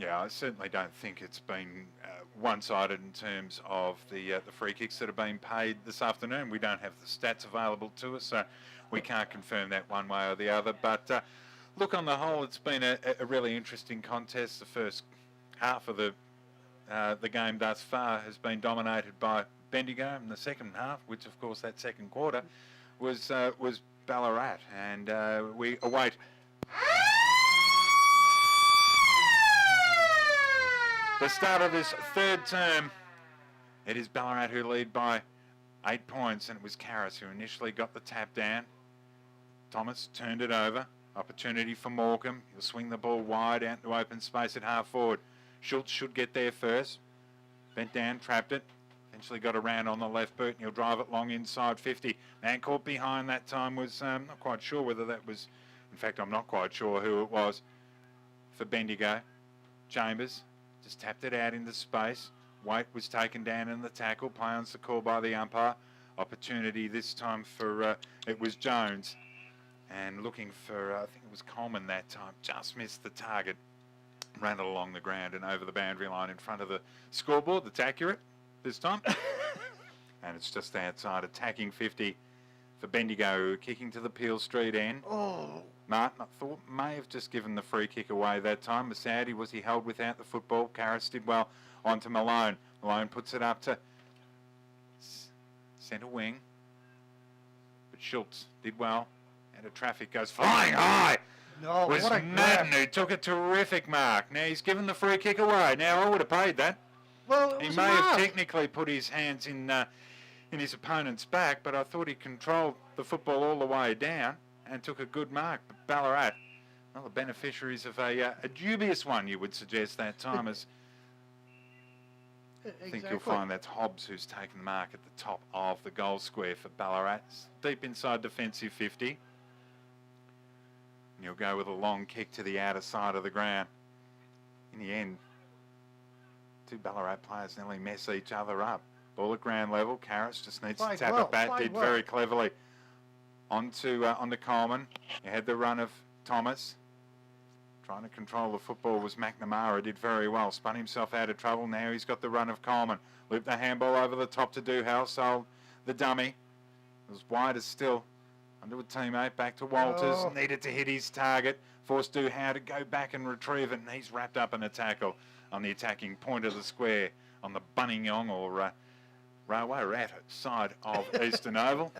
Yeah, I certainly don't think it's been one-sided in terms of the free kicks that have been paid this afternoon. We don't have the stats available to us, so we can't confirm that one way or the other. But look, on the whole, it's been a really interesting contest. The first half of the game thus far has been dominated by Bendigo, and the second half, which of course that second quarter was Ballarat, and we await. The start of this third term. It is Ballarat who lead by 8 points, and it was Karras who initially got the tap down. Thomas turned it over. Opportunity for Morecambe. He'll swing the ball wide out into open space at half forward. Schultz should get there first. Bent down, trapped it. Eventually got around on the left boot, and he'll drive it long inside 50. Man caught behind that time was not quite sure whether that was... In fact, I'm not quite sure who it was for Bendigo. Chambers just tapped it out into space. Waite was taken down in the tackle. Play on's the call by the umpire. Opportunity this time for, it was Jones. And looking for, I think it was Coleman that time. Just missed the target. Ran it along the ground and over the boundary line in front of the scoreboard. That's accurate this time. And it's just outside, attacking 50 for Bendigo, kicking to the Peel Street end. Oh. Martin, I thought, may have just given the free kick away that time. Masadi, was he held without the football? Karras did well onto Malone. Malone puts it up to centre wing. But Schultz did well. And the traffic goes flying high. No, Was what a Madden grab. who took a terrific mark. Now he's given the free kick away. Now I would have paid that. Well, it He was may a have mark. technically put his hands in his opponent's back, but I thought he controlled the football all the way down and took a good mark. But Ballarat, well, the beneficiaries of a dubious one, you would suggest that time. As I think you'll find that's Hobbs who's taken the mark at the top of the goal square for Ballarat. Deep inside defensive 50. And he'll go with a long kick to the outer side of the ground. In the end, two Ballarat players nearly mess each other up. Ball at ground level. Karras just needs to tap it back. Did very cleverly. Onto Coleman. He had the run of Thomas. Trying to control the football was McNamara. Did very well. Spun himself out of trouble. Now he's got the run of Coleman. Looped the handball over the top to Duhal. Sold the dummy. It was wide as still. Under a teammate. Back to Walters. Oh. Needed to hit his target. Forced Duhal to go back and retrieve it. And he's wrapped up in a tackle on the attacking point of the square. On the Bunningyong or Railway Rat side of Eastern Oval.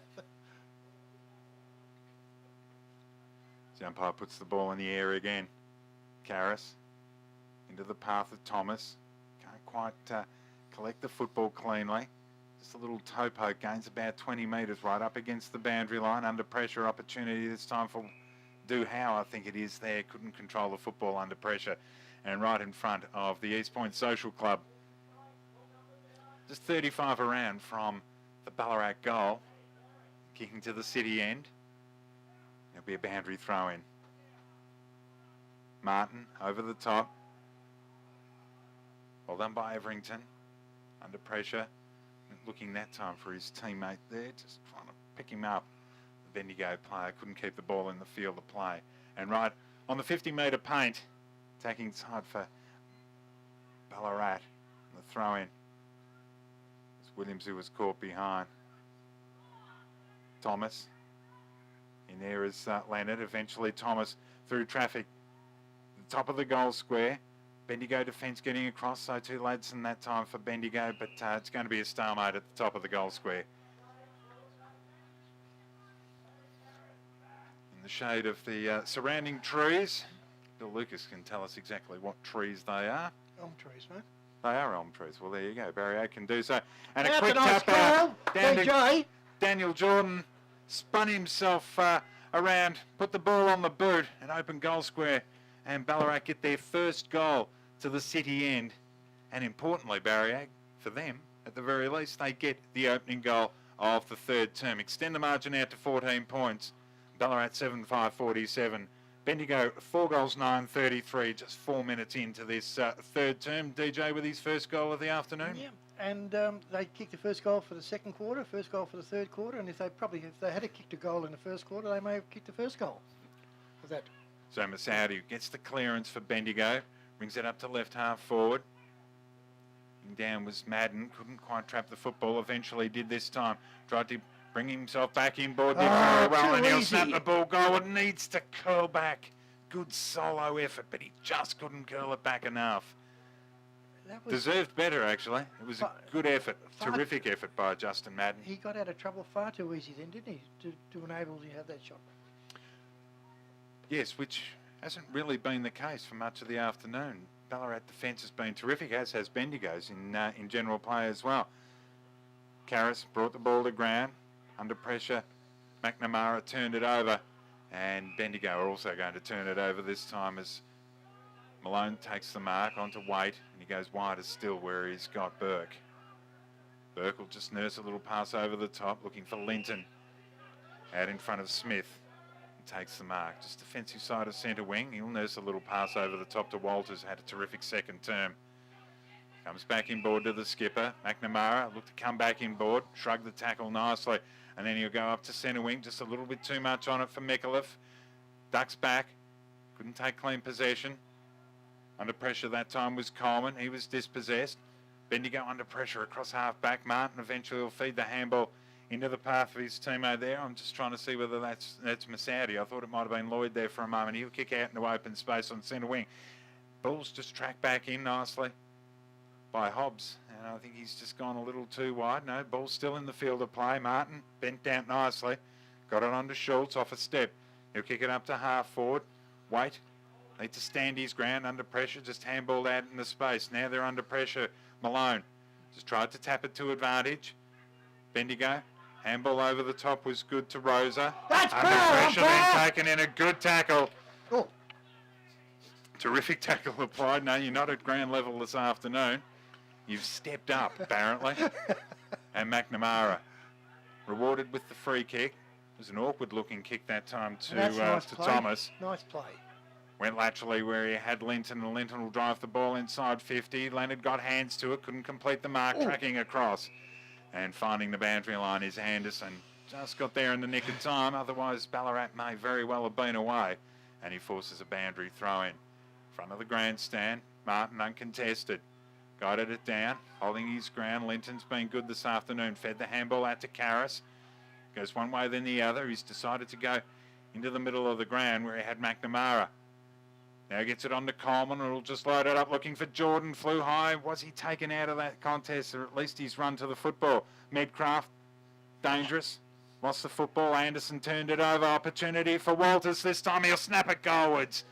The umpire puts the ball in the air again. Karras into the path of Thomas. Can't quite collect the football cleanly. Just a little toe poke. Gains about 20 metres right up against the boundary line. Under pressure opportunity this time for Duhal, I think it is there. Couldn't control the football under pressure. And right in front of the East Point Social Club. Just 35 around from the Ballarat goal. Kicking to the city end. There'll be a boundary throw in. Martin over the top. Well done by Everington. Under pressure. Looking that time for his teammate there. Just trying to pick him up. The Bendigo player couldn't keep the ball in the field of play. And right on the 50-metre paint. Attacking side for Ballarat. The throw in. It's Williams who was caught behind. Thomas. In there is Leonard. Eventually Thomas through traffic. The top of the goal square. Bendigo defence getting across. So two lads in that time for Bendigo. But it's going to be a stalemate at the top of the goal square. In the shade of the surrounding trees. Bill Lucas can tell us exactly what trees they are. Elm trees, mate. They are elm trees. Well, there you go. Barry O can do so. And That's a quick a nice tap out. goal. Down to DJ. Daniel Jordan. Spun himself around, put the ball on the boot, and open goal square. And Ballarat get their first goal to the city end. And importantly, Barry, for them, at the very least, they get the opening goal of the third term. Extend the margin out to 14 points. Ballarat 7-5-47. Bendigo 4 goals 9-33, just 4 minutes into this third term. DJ with his first goal of the afternoon. Yeah, and they kicked the first goal for the second quarter, first goal for the third quarter, and if they had kicked a goal in the first quarter, they may have kicked the first goal of that. So Masadi gets the clearance for Bendigo, Brings it up to left half forward. Down was Madden. Couldn't quite trap the football. Eventually did this time. Tried to bring himself back inboard. Did very well, and he'll snap the ball goal. It needs to curl back. Good solo effort, but he just couldn't curl it back enough. Deserved better, actually. It was a good effort. Terrific effort by Justin Madden. He got out of trouble far too easy then, didn't he, to enable you to have that shot? Yes, which hasn't really been the case for much of the afternoon. Ballarat defence has been terrific, as has Bendigo's in general play as well. Karras brought the ball to ground. Under pressure, McNamara turned it over, and Bendigo are also going to turn it over this time as Malone takes the mark onto Waite, and he goes wider still where he's got Burke. Burke will just nurse a little pass over the top, looking for Linton. Out in front of Smith. Takes the mark. Just defensive side of centre wing. He'll nurse a little pass over the top to Walters. Had a terrific second term. Comes back inboard to the skipper. McNamara looked to come back inboard. Shrug the tackle nicely. And then he'll go up to centre wing. Just a little bit too much on it for Micallef. Ducks back. Couldn't take clean possession. Under pressure that time was Coleman. He was dispossessed. Bendigo under pressure across half back. Martin eventually will feed the handball into the path of his teammate there. I'm just trying to see whether that's Massaudi. I thought it might have been Lloyd there for a moment. He'll kick out into open space on centre wing. Ball's just tracked back in nicely by Hobbs. And I think he's just gone a little too wide. No, ball's still in the field of play. Martin bent down nicely. Got it onto Schultz off a step. He'll kick it up to half forward. Wait. Need to stand his ground under pressure. Just handballed out into space. Now they're under pressure. Malone just tried to tap it to advantage. Bendigo. Handball over the top was good to Rosa. That's under pressure, then taken in a good tackle. Oh. Terrific tackle applied. No, you're not at ground level this afternoon. You've stepped up, apparently. And McNamara rewarded with the free kick. It was an awkward-looking kick that time to Thomas. Nice play. Went laterally where he had Linton, and Linton will drive the ball inside 50. Leonard got hands to it, couldn't complete the mark, tracking across. And finding the boundary line is Anderson. Just got there in the nick of time, otherwise Ballarat may very well have been away. And he forces a boundary throw in. Front of the grandstand, Martin uncontested. Guided it down, holding his ground. Linton's been good this afternoon. Fed the handball out to Karras. Goes one way then the other. He's decided to go into the middle of the ground where he had McNamara. Now gets it on to Coleman, and will just load it up looking for Jordan. Flew high. Was he taken out of that contest, or at least he's run to the football? Medcraft, dangerous. Lost the football. Anderson turned it over. Opportunity for Walters. This time he'll snap it goalwards.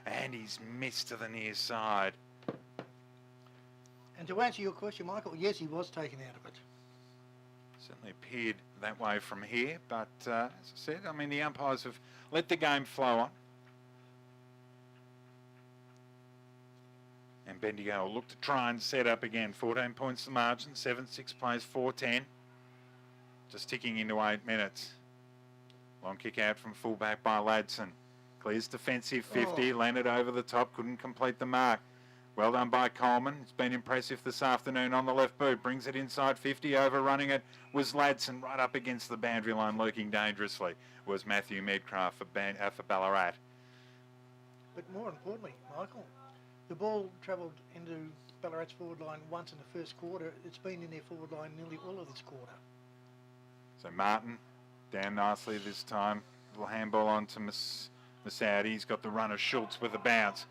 And he's missed to the near side. And to answer your question, Michael, yes, he was taken out of it. Certainly appeared that way from here, but as I said, I mean, the umpires have let the game flow on. And Bendigo will look to try and set up again. 14 points the margin, 7-6 plays, 4-10. Just ticking into 8 minutes. Long kick out from fullback by Ladson. Clears defensive 50, landed over the top, couldn't complete the mark. Well done by Coleman. It's been impressive this afternoon on the left boot. Brings it inside 50, overrunning it was Ladson right up against the boundary line, lurking dangerously, was Matthew Medcraft for Ballarat. But more importantly, Michael, the ball travelled into Ballarat's forward line once in the first quarter. It's been in their forward line nearly all of this quarter. So Martin down nicely this time. Little handball on to Massaudi. He's got the runner Schultz with a bounce.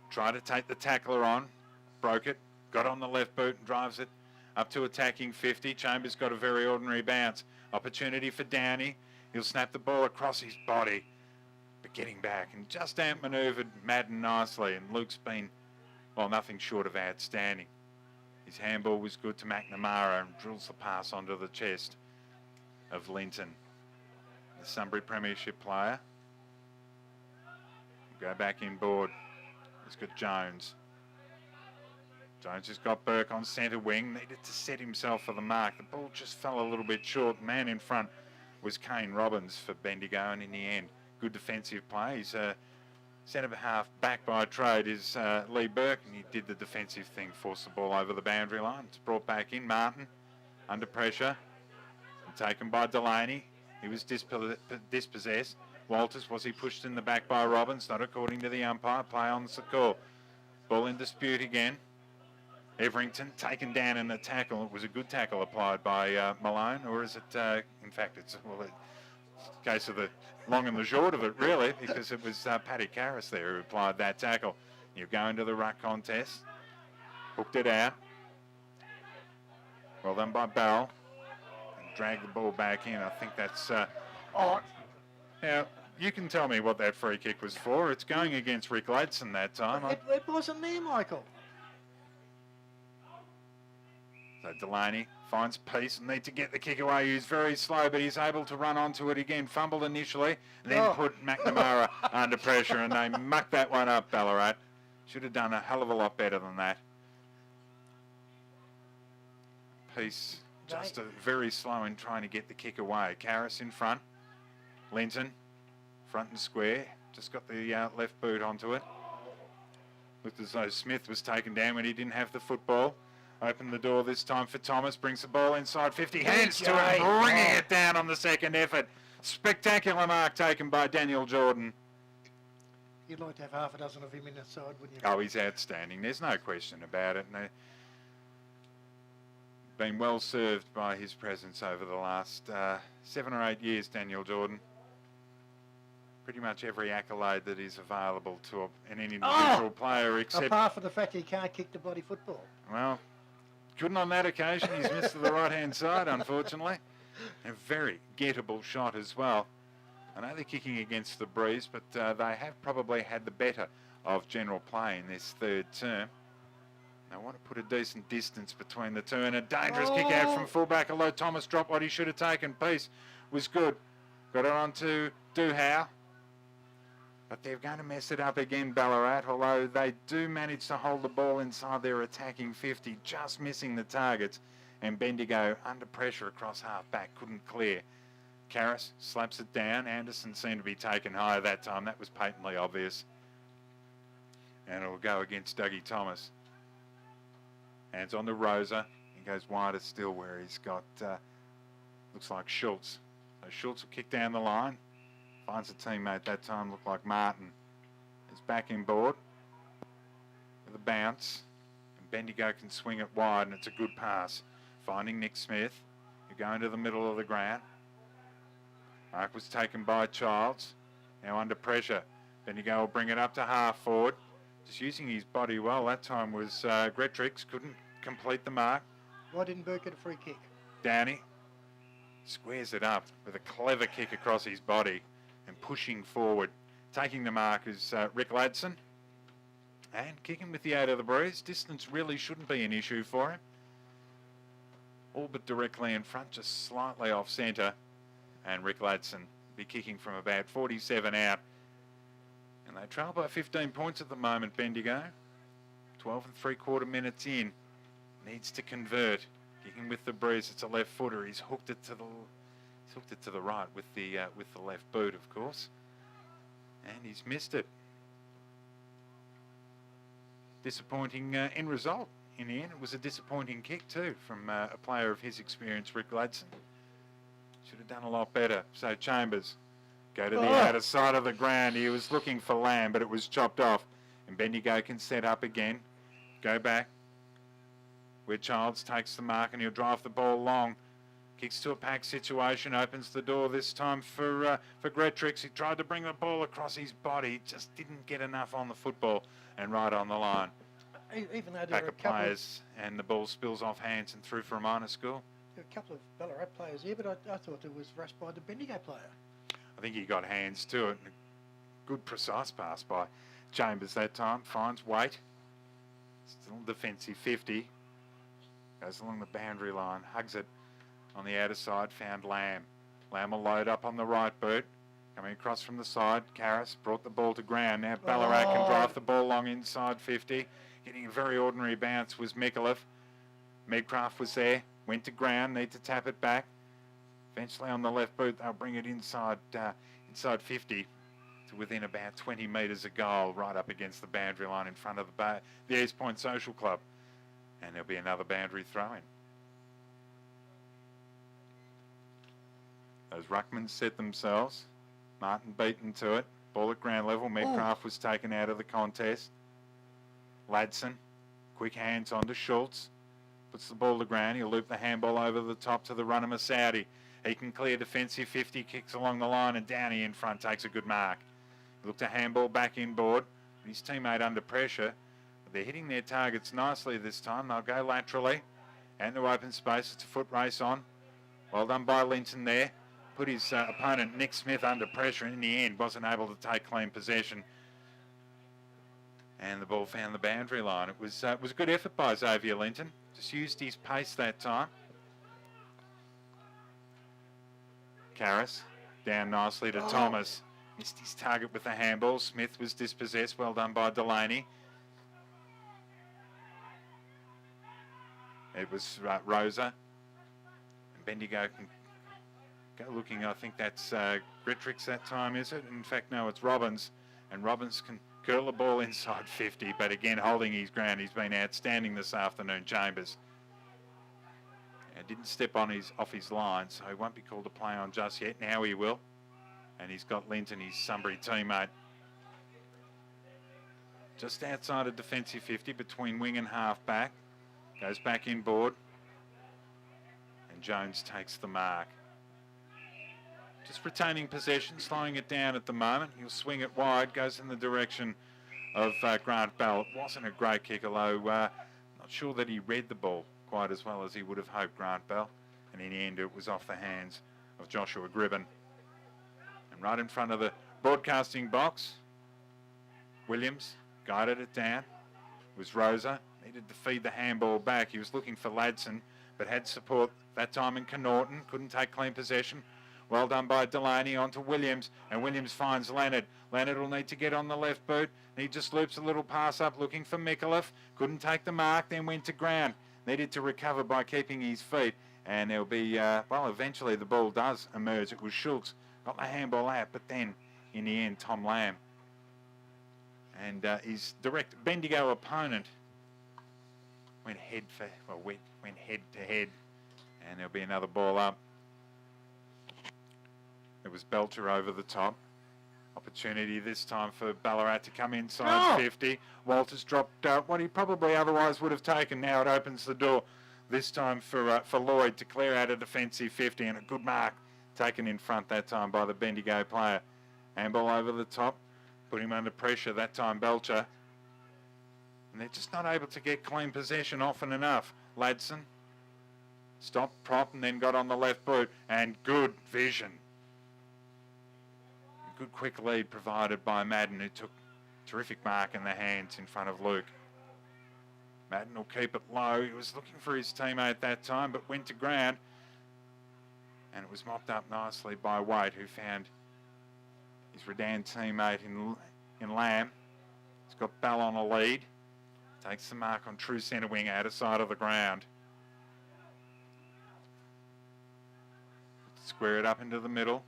Tried to take the tackler on. Broke it. Got on the left boot and drives it up to attacking 50. Chambers got a very ordinary bounce. Opportunity for Downey. He'll snap the ball across his body. But getting back and just outmanoeuvred Madden nicely, and Luke's been, well, nothing short of outstanding. His handball was good to McNamara and drills the pass onto the chest of Linton, the Sunbury Premiership player. Go back inboard. He's got Jones. Jones has got Burke on centre wing. Needed to set himself for the mark. The ball just fell a little bit short. Man in front was Kane Robbins for Bendigo, and in the end, good defensive play. He's a centre half back by trade is Lee Burke, and he did the defensive thing, forced the ball over the boundary line. It's brought back in. Martin under pressure and taken by Delaney. He was dispossessed. Walters, was he pushed in the back by Robbins? Not according to the umpire. Play on the call. Ball in dispute again. Everington taken down in the tackle. It was a good tackle applied by Malone, or is it, in fact, it's a case of the long and the short of it, really, because it was Paddy Karras there who applied that tackle. You go into the ruck contest. Hooked it out. Well done by Barrel. And drag the ball back in. I think that's... Now, you can tell me what that free kick was for. It's going against Rick Ladson that time. It wasn't there, Michael. So Delaney finds Peace and need to get the kick away. He's very slow, but he's able to run onto it again. Fumbled initially, then put McNamara under pressure, and they mucked that one up, Ballarat. Should have done a hell of a lot better than that. Peace just very slow in trying to get the kick away. Karras in front. Linton, front and square. Just got the left boot onto it. Looked as though Smith was taken down when he didn't have the football. Open the door this time for Thomas. Brings the ball inside 50. Hands to it, bringing it down on the second effort. Spectacular mark taken by Daniel Jordan. You'd like to have half a dozen of him in the side, wouldn't you? Oh, he's outstanding. There's no question about it. And been well served by his presence over the last 7 or 8 years, Daniel Jordan. Pretty much every accolade that is available to an individual player, except... Apart from the fact he can't kick the bloody football. Well, couldn't on that occasion. He's missed to the right-hand side, unfortunately. A very gettable shot as well. I know they're kicking against the breeze, but they have probably had the better of general play in this third term. They want to put a decent distance between the two, and a dangerous kick out from fullback, although Thomas dropped what he should have taken. Peace was good. Got it on to Duhow. But they're going to mess it up again, Ballarat, although they do manage to hold the ball inside their attacking 50, just missing the targets. And Bendigo, under pressure across half-back, couldn't clear. Karras slaps it down. Anderson seemed to be taken higher that time. That was patently obvious. And it'll go against Dougie Thomas. Hands on to Rosa. He goes wider still where he's got, looks like Schultz. So Schultz will kick down the line. Finds a teammate that time, looked like Martin. Is back in board with a bounce. And Bendigo can swing it wide, and it's a good pass. Finding Nick Smith. You go into the middle of the ground. Mark was taken by Childs. Now under pressure. Bendigo will bring it up to half forward. Just using his body well. That time was Gretrix. Couldn't complete the mark. Why didn't Burke get a free kick? Downey squares it up with a clever kick across his body and pushing forward. Taking the mark is Rick Ladson. And kicking with the 8 of the breeze. Distance really shouldn't be an issue for him. All but directly in front, just slightly off centre. And Rick Ladson be kicking from about 47 out. And they trail by 15 points at the moment, Bendigo. 12 3/4 minutes in. Needs to convert. Kicking with the breeze. It's a left footer. He's hooked it to the right with the left boot, of course. And he's missed it. Disappointing end result. In the end, it was a disappointing kick too from a player of his experience, Rick Ladson. Should have done a lot better. So Chambers, go to the outer side of the ground. He was looking for Lamb, but it was chopped off. And Bendigo can set up again. Go back. Where Childs takes the mark and he'll drive the ball long. Kicks to a pack situation, opens the door this time for Gretrix. He tried to bring the ball across his body, just didn't get enough on the football and right on the line. Even though there Pack are of players and the ball spills off hands and through for a minor score. There are a couple of Ballarat players here, but I thought it was rushed by the Bendigo player. I think he got hands to it. Good precise pass by Chambers that time. Finds weight. Still defensive 50. Goes along the boundary line, hugs it on the outer side, found Lamb. Lamb will load up on the right boot. Coming across from the side, Karras brought the ball to ground. Now Ballarat can drive the ball long inside 50. Getting a very ordinary bounce was Mikulev. Medcraft was there, went to ground, need to tap it back. Eventually on the left boot, they'll bring it inside 50 to within about 20 metres of goal, right up against the boundary line in front of the East Point Social Club. And there'll be another boundary throw-in. Those ruckmans set themselves. Martin beaten to it. Ball at ground level. Medcraft was taken out of the contest. Ladson, quick hands on to Schultz. Puts the ball to ground. He'll loop the handball over the top to the runner Masaudi. He can clear defensive 50, kicks along the line, and Downey in front takes a good mark. Looked a handball back inboard. His teammate under pressure. They're hitting their targets nicely this time. They'll go laterally and to open space. It's a foot race on. Well done by Linton there. Put his opponent Nick Smith under pressure, and in the end wasn't able to take clean possession. And the ball found the boundary line. It was a good effort by Xavier Linton. Just used his pace that time. Karras down nicely to Thomas. Missed his target with the handball. Smith was dispossessed. Well done by Delaney. It was Rosa. And Bendigo can go looking. I think that's Grittrix that time, is it? In fact, no, it's Robbins. And Robbins can curl the ball inside 50, but again, holding his ground. He's been outstanding this afternoon, Chambers. And didn't step on off his line, so he won't be called to play on just yet. Now he will. And he's got Linton, his Sunbury teammate. Just outside of defensive 50, between wing and half back. Goes back inboard. And Jones takes the mark. Just retaining possession, slowing it down at the moment. He'll swing it wide, goes in the direction of Grant Bell. It wasn't a great kick, although not sure that he read the ball quite as well as he would have hoped, Grant Bell. And in the end, it was off the hands of Joshua Gribben. And right in front of the broadcasting box, Williams guided it down. It was Rosa. Needed to feed the handball back. He was looking for Ladson, but had support that time in Connaughton. Couldn't take clean possession. Well done by Delaney onto Williams, and Williams finds Leonard. Leonard will need to get on the left boot. He just loops a little pass up looking for Mikulev. Couldn't take the mark, then went to ground. Needed to recover by keeping his feet, and there'll be, well, eventually the ball does emerge. It was Schultz. Got the handball out, but then, in the end, Tom Lamb. And his direct Bendigo opponent went head to head, and there'll be another ball up. It was Belcher over the top. Opportunity this time for Ballarat to come inside 50. Walters dropped what he probably otherwise would have taken. Now it opens the door this time for Lloyd to clear out a defensive 50, and a good mark taken in front that time by the Bendigo player. Handball over the top. Put him under pressure that time, Belcher. And they're just not able to get clean possession often enough. Ladson stopped, prop, and then got on the left boot. And good vision. Good quick lead provided by Madden, who took terrific mark in the hands in front of Luke. Madden will keep it low. He was looking for his teammate that time, but went to ground. And it was mopped up nicely by Waite, who found his Redan teammate in Lamb. He's got Bell on a lead. Takes the mark on true centre wing out of side of the ground. Square it up into the middle.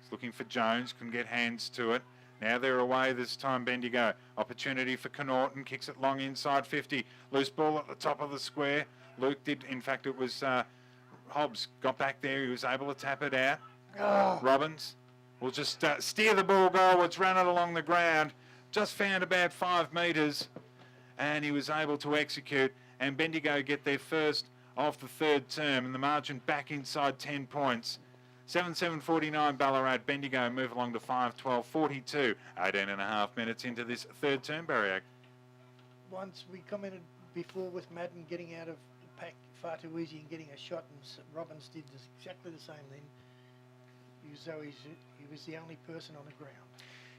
He's looking for Jones, couldn't get hands to it. Now they're away this time, Bendigo. Opportunity for Connaughton, kicks it long inside 50. Loose ball at the top of the square. Luke did, in fact it was Hobbs got back there. He was able to tap it out. Robbins will just steer the ball goalwards, run it along the ground. Just found about 5 metres, and he was able to execute. And Bendigo get their first of the third term, and the margin back inside 10 points. 7-7-49 Ballarat. Bendigo move along to 5-12-42. 18 and a half minutes into this third term, Bariak. Once we commented before with Madden getting out of the pack far too easy and getting a shot, and Robbins did exactly the same then. He was the only person on the ground.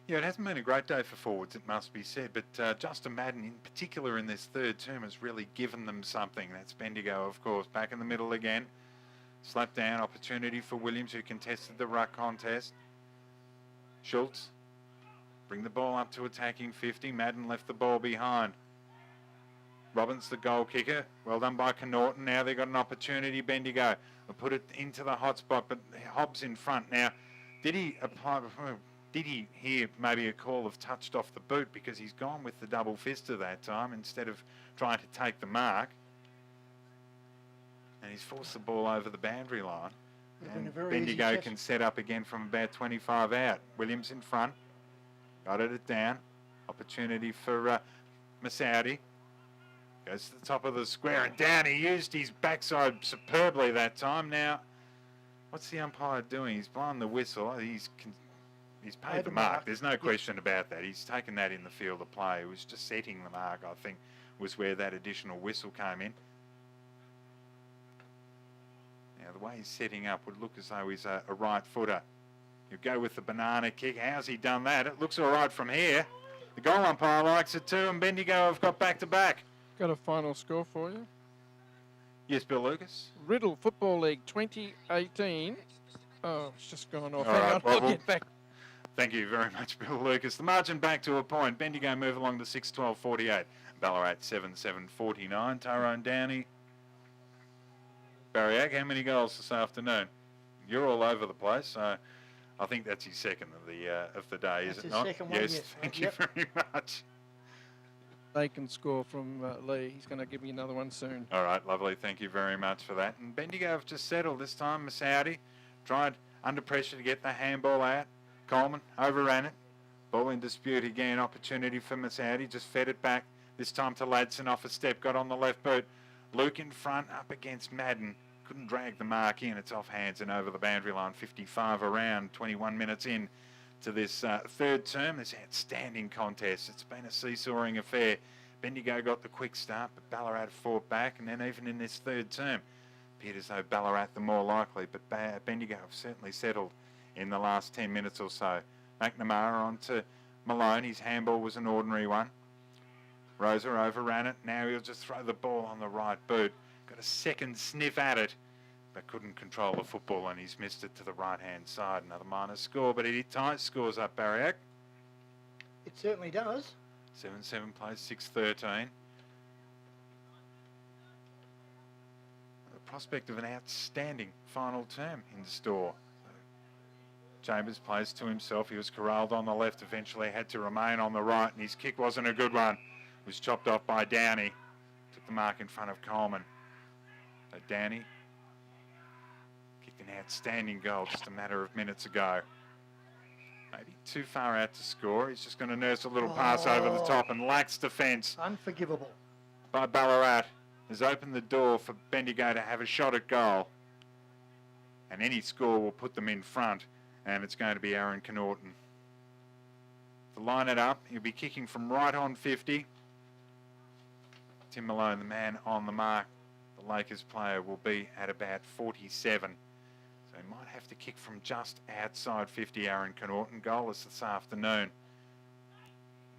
Yeah, it hasn't been a great day for forwards, it must be said, but Justin Madden in particular in this third term has really given them something. That's Bendigo, of course, back in the middle again. Slap down, opportunity for Williams, who contested the ruck contest. Schultz, bring the ball up to attacking 50. Madden left the ball behind. Robbins, the goal kicker. Well done by Connaughton. Now they've got an opportunity, Bendigo. They'll put it into the hot spot, but Hobbs in front. Now, did he hear maybe a call of touched off the boot, because he's gone with the double fister that time instead of trying to take the mark. And he's forced the ball over the boundary line. And Bendigo can set up again from about 25 out. Williams in front. Got it down. Opportunity for Masaudi. Goes to the top of the square and down. He used his backside superbly that time. Now, what's the umpire doing? He's blowing the whistle. He's paid the mark. There's no question about that. He's taken that in the field of play. It was just setting the mark, I think, was where that additional whistle came in. Now, the way he's setting up would look as though he's a right footer. He'll go with the banana kick. How's he done that? It looks all right from here. The goal umpire likes it too, and Bendigo have got back-to-back. Got a final score for you. Yes, Bill Lucas. Riddle Football League 2018. Oh, it's just gone off. All Hang right, on, well, I'll get back. Thank you very much, Bill Lucas. The margin back to a point. Bendigo move along to 6-12-48. Ballarat 7-7-49. Tyrone Downey. Barriak, how many goals this afternoon? You're all over the place, so I think that's his second of the day, is it not? Second one, yes. Thank you very much. They can score from Lee. He's going to give me another one soon. All right, lovely. Thank you very much for that. And Bendigo have just settled this time. Masaudi tried under pressure to get the handball out. Coleman overran it. Ball in dispute again. Opportunity for Masaudi. Just fed it back. This time to Ladson off a step. Got on the left boot. Luke in front up against Madden. Couldn't drag the mark in. It's off hands and over the boundary line. 55 around. 21 minutes in to this third term. This outstanding contest. It's been a seesawing affair. Bendigo got the quick start, but Ballarat fought back, and then even in this third term, appeared as though Ballarat the more likely, but Bendigo have certainly settled in the last 10 minutes or so. McNamara on to Malone. His handball was an ordinary one. Rosa overran it. Now he'll just throw the ball on the right boot. Got a second sniff at it, but couldn't control the football, and he's missed it to the right-hand side. Another minor score, but it ties scores up, Barriak. It certainly does. 7-7 plays 6-13. The prospect of an outstanding final term in store. Chambers plays to himself. He was corralled on the left, eventually had to remain on the right, and his kick wasn't a good one. It was chopped off by Downey. Took the mark in front of Coleman. So Downey kicked an outstanding goal just a matter of minutes ago. Maybe too far out to score. He's just going to nurse a little pass over the top and lacks defence. Unforgivable. By Ballarat has opened the door for Bendigo to have a shot at goal. And any score will put them in front, and it's going to be Aaron Connaughton. To line it up, he'll be kicking from right on 50. Tim Malone, the man on the mark, the Lakers player, will be at about 47. So he might have to kick from just outside 50, Aaron Connaughton. Goalless this afternoon.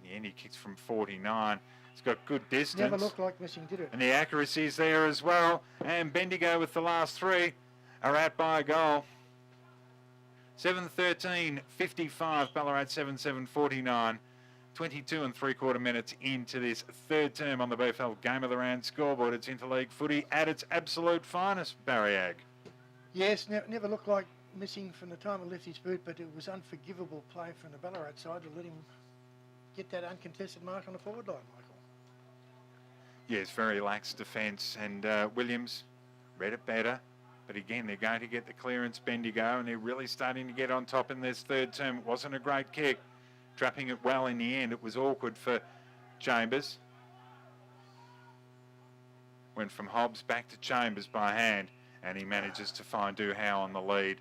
In the end, he kicks from 49. He's got good distance. Never looked like missing, did it? And the accuracy is there as well. And Bendigo with the last three are out by a goal. 7-13, 55, Ballarat 7-7, 49. 22 and 3/4 minutes into this third term on the BFL Game of the Round scoreboard. It's interleague footy at its absolute finest, Barriag. Yes, never looked like missing from the time he left his boot, but it was unforgivable play from the Ballarat side to let him get that uncontested mark on the forward line, Michael. Yes, very lax defence, and Williams read it better. But again, they're going to get the clearance, Bendigo, and they're really starting to get on top in this third term. It wasn't a great kick. Trapping it well in the end. It was awkward for Chambers. Went from Hobbs back to Chambers by hand, and he manages to find Duhow on the lead.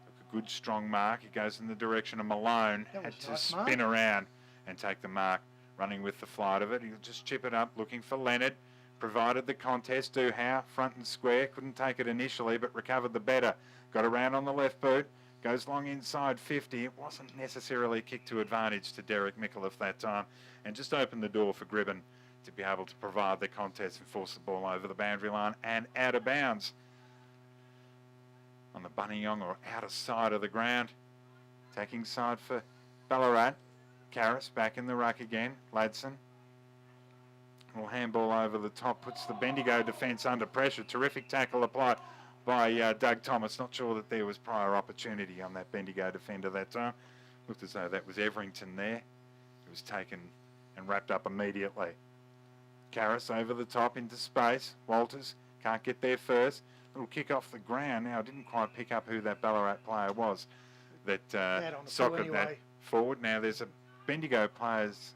Took a good strong mark. He goes in the direction of Malone. Had to spin around and take the mark. Running with the flight of it. He'll just chip it up, looking for Leonard. Provided the contest. Duhow, front and square. Couldn't take it initially, but recovered the better. Got around on the left boot. Goes long inside 50. It wasn't necessarily kicked to advantage to Derek Micallef that time, and just opened the door for Gribben to be able to provide the contest and force the ball over the boundary line and out of bounds on the Buninyong or outer side of the ground. Attacking side for Ballarat. Karras back in the ruck again. Ladson. Little handball over the top, puts the Bendigo defence under pressure. Terrific tackle applied by Doug Thomas. Not sure that there was prior opportunity on that Bendigo defender that time. Looked as though that was Everington there. It was taken and wrapped up immediately. Karras over the top into space. Walters can't get there first. Little kick off the ground. Now, I didn't quite pick up who that Ballarat player was that socketed that forward. Now, there's a Bendigo players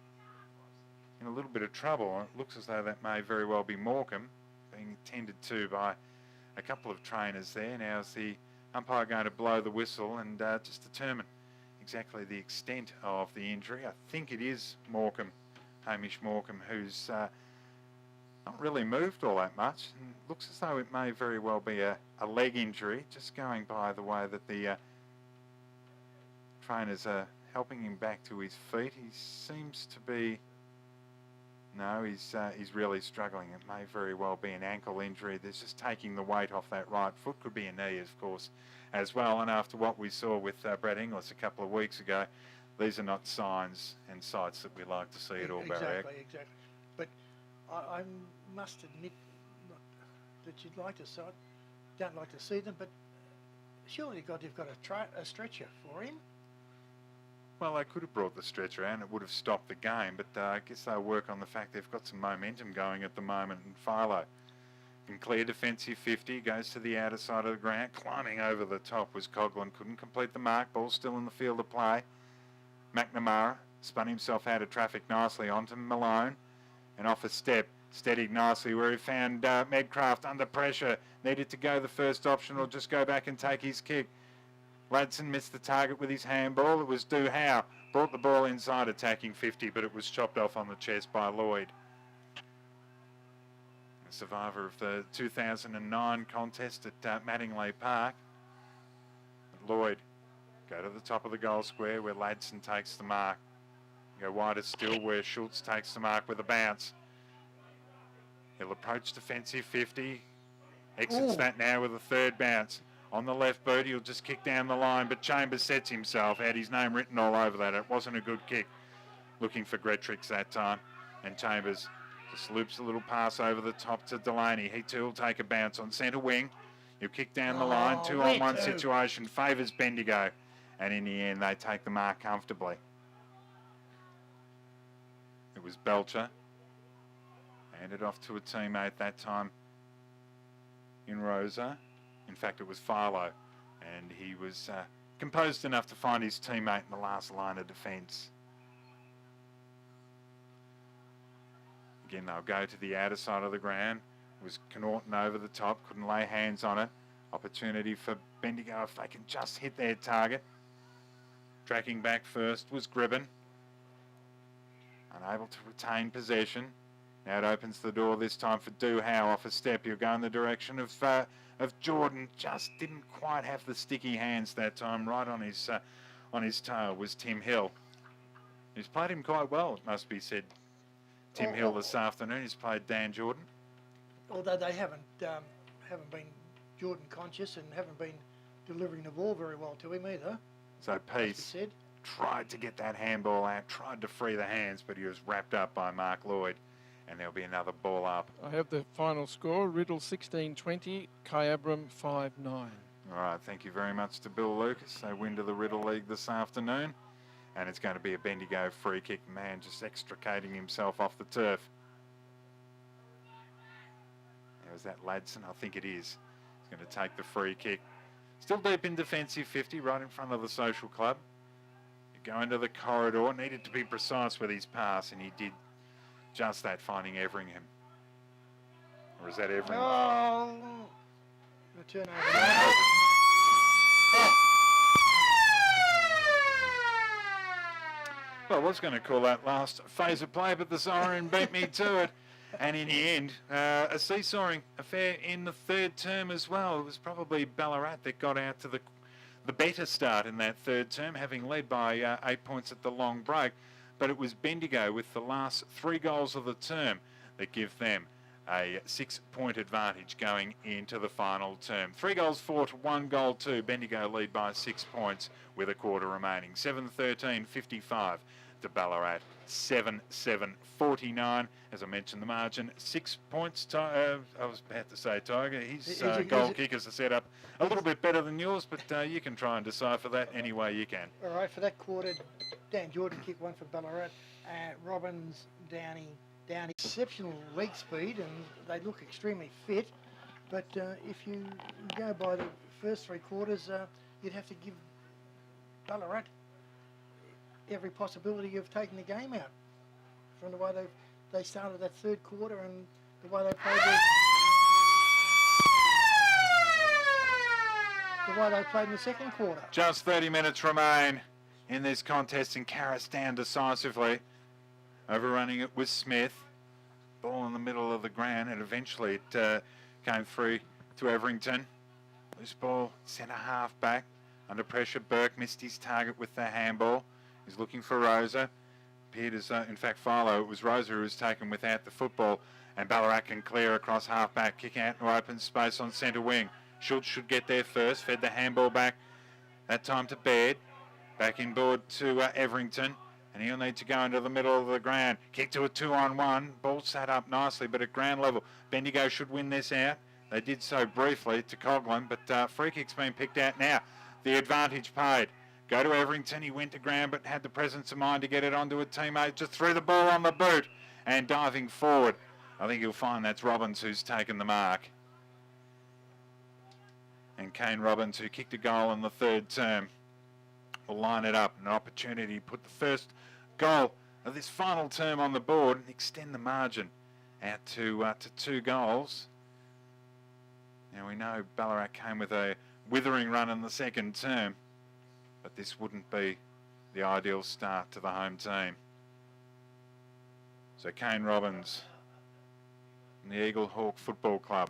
in a little bit of trouble. It looks as though that may very well be Morecambe being tended to by a couple of trainers there. Now is the umpire going to blow the whistle and just determine exactly the extent of the injury. I think it is Morecambe, Hamish Morecambe, who's not really moved all that much, and looks as though it may very well be a leg injury, just going by the way that the trainers are helping him back to his feet. He seems to be... No, he's really struggling. It may very well be an ankle injury. There's just taking the weight off that right foot. Could be a knee, of course, as well. And after what we saw with Brad Inglis a couple of weeks ago, these are not signs and sights that we like to see at all, Ballarat. Exactly. But I must admit that you'd like to see, don't like to see them, but surely you've got a stretcher for him. Well, they could have brought the stretcher out and it would have stopped the game, but I guess they'll work on the fact they've got some momentum going at the moment. And Philo can clear defensive 50, goes to the outer side of the ground. Climbing over the top was Coughlin, couldn't complete the mark. Ball still in the field of play. McNamara spun himself out of traffic nicely onto Malone and off a step. Steadied nicely where he found Medcraft under pressure. Needed to go the first option or just go back and take his kick. Ladson missed the target with his handball. It was Du Howe. Brought the ball inside attacking 50, but it was chopped off on the chest by Lloyd. A survivor of the 2009 contest at Mattingley Park. Lloyd go to the top of the goal square where Ladson takes the mark. Go wider still where Schultz takes the mark with a bounce. He'll approach defensive 50. Exits that now with a third bounce. On the left boot, he'll just kick down the line, but Chambers sets himself, had his name written all over that. It wasn't a good kick. Looking for Gretrix that time. And Chambers just loops a little pass over the top to Delaney. He too will take a bounce on centre wing. He'll kick down the line. 2-on-1 situation favours Bendigo. And in the end, they take the mark comfortably. It was Belcher. Handed off to a teammate that time in Rosa. In fact, it was Philo, and he was composed enough to find his teammate in the last line of defence. Again, they'll go to the outer side of the ground. It was Connaughton over the top, couldn't lay hands on it. Opportunity for Bendigo if they can just hit their target. Tracking back first was Gribben. Unable to retain possession. Now it opens the door this time for Du Howe off a step. He'll go in the direction of Jordan. Just didn't quite have the sticky hands that time. Right on his tail was Tim Hill. He's played him quite well, it must be said. Tim Hill this afternoon. He's played Dan Jordan. Although they haven't been Jordan conscious and haven't been delivering the ball very well to him either. So Peace tried to get that handball out, tried to free the hands, but he was wrapped up by Mark Lloyd. And there'll be another ball up. I have the final score. Riddle 16-20, Kyabram 5-9. All right, thank you very much to Bill Lucas. They win to the Riddle League this afternoon. And it's going to be a Bendigo free kick. Man just extricating himself off the turf. Now, is that Ladson? I think it is. He's going to take the free kick. Still deep in defensive 50, right in front of the social club. Go into the corridor. Needed to be precise with his pass, and he did just that, finding Everingham. Or is that Everingham? Oh, the turnover. Well, I was going to call that last phase of play, but the siren beat me to it. And in the end, a seesawing affair in the third term as well. It was probably Ballarat that got out to the better start in that third term, having led by 8 points at the long break. But it was Bendigo with the last 3 goals of the term that give them a 6-point advantage going into the final term. 3 goals 4 to 1 goal 2. Bendigo lead by 6 points with a quarter remaining. 7-13, 55 to Ballarat. 7-7, 49. As I mentioned, the margin 6 points. I was about to say Tiger. His goal kickers are set up a little bit better than yours, but you can try and decipher that any way you can. All right, for that quarter, Dan Jordan kicked one for Ballarat. Robbins, Downey, exceptional leg speed, and they look extremely fit. But if you go by the first 3 quarters, you'd have to give Ballarat every possibility of taking the game out from the way they started that third quarter and the way they played in the second quarter. Just 30 minutes remain in this contest, and Karras down decisively, overrunning it with Smith. Ball in the middle of the ground, and eventually it came through to Everington. Loose ball, centre half back. Under pressure, Burke missed his target with the handball. He's looking for Rosa. Appeared as though, in fact, Philo, it was Rosa who was taken without the football, and Ballarat can clear across half back, kick out into open space on centre wing. Schultz should get there first, fed the handball back, that time to Baird. Back inboard to Everington, and he'll need to go into the middle of the ground. Kick to a 2-on-1, ball sat up nicely, but at ground level, Bendigo should win this out. They did so briefly to Coughlin, but free kick's been picked out now. The advantage paid. Go to Everington, he went to ground but had the presence of mind to get it onto a teammate, just threw the ball on the boot and diving forward. I think you'll find that's Robbins who's taken the mark. And Kane Robbins, who kicked a goal in the third term, will line it up. An opportunity to put the first goal of this final term on the board and extend the margin out to 2 goals. Now we know Ballarat came with a withering run in the second term, but this wouldn't be the ideal start to the home team. So Kane Robbins and the Eagle Hawk Football Club.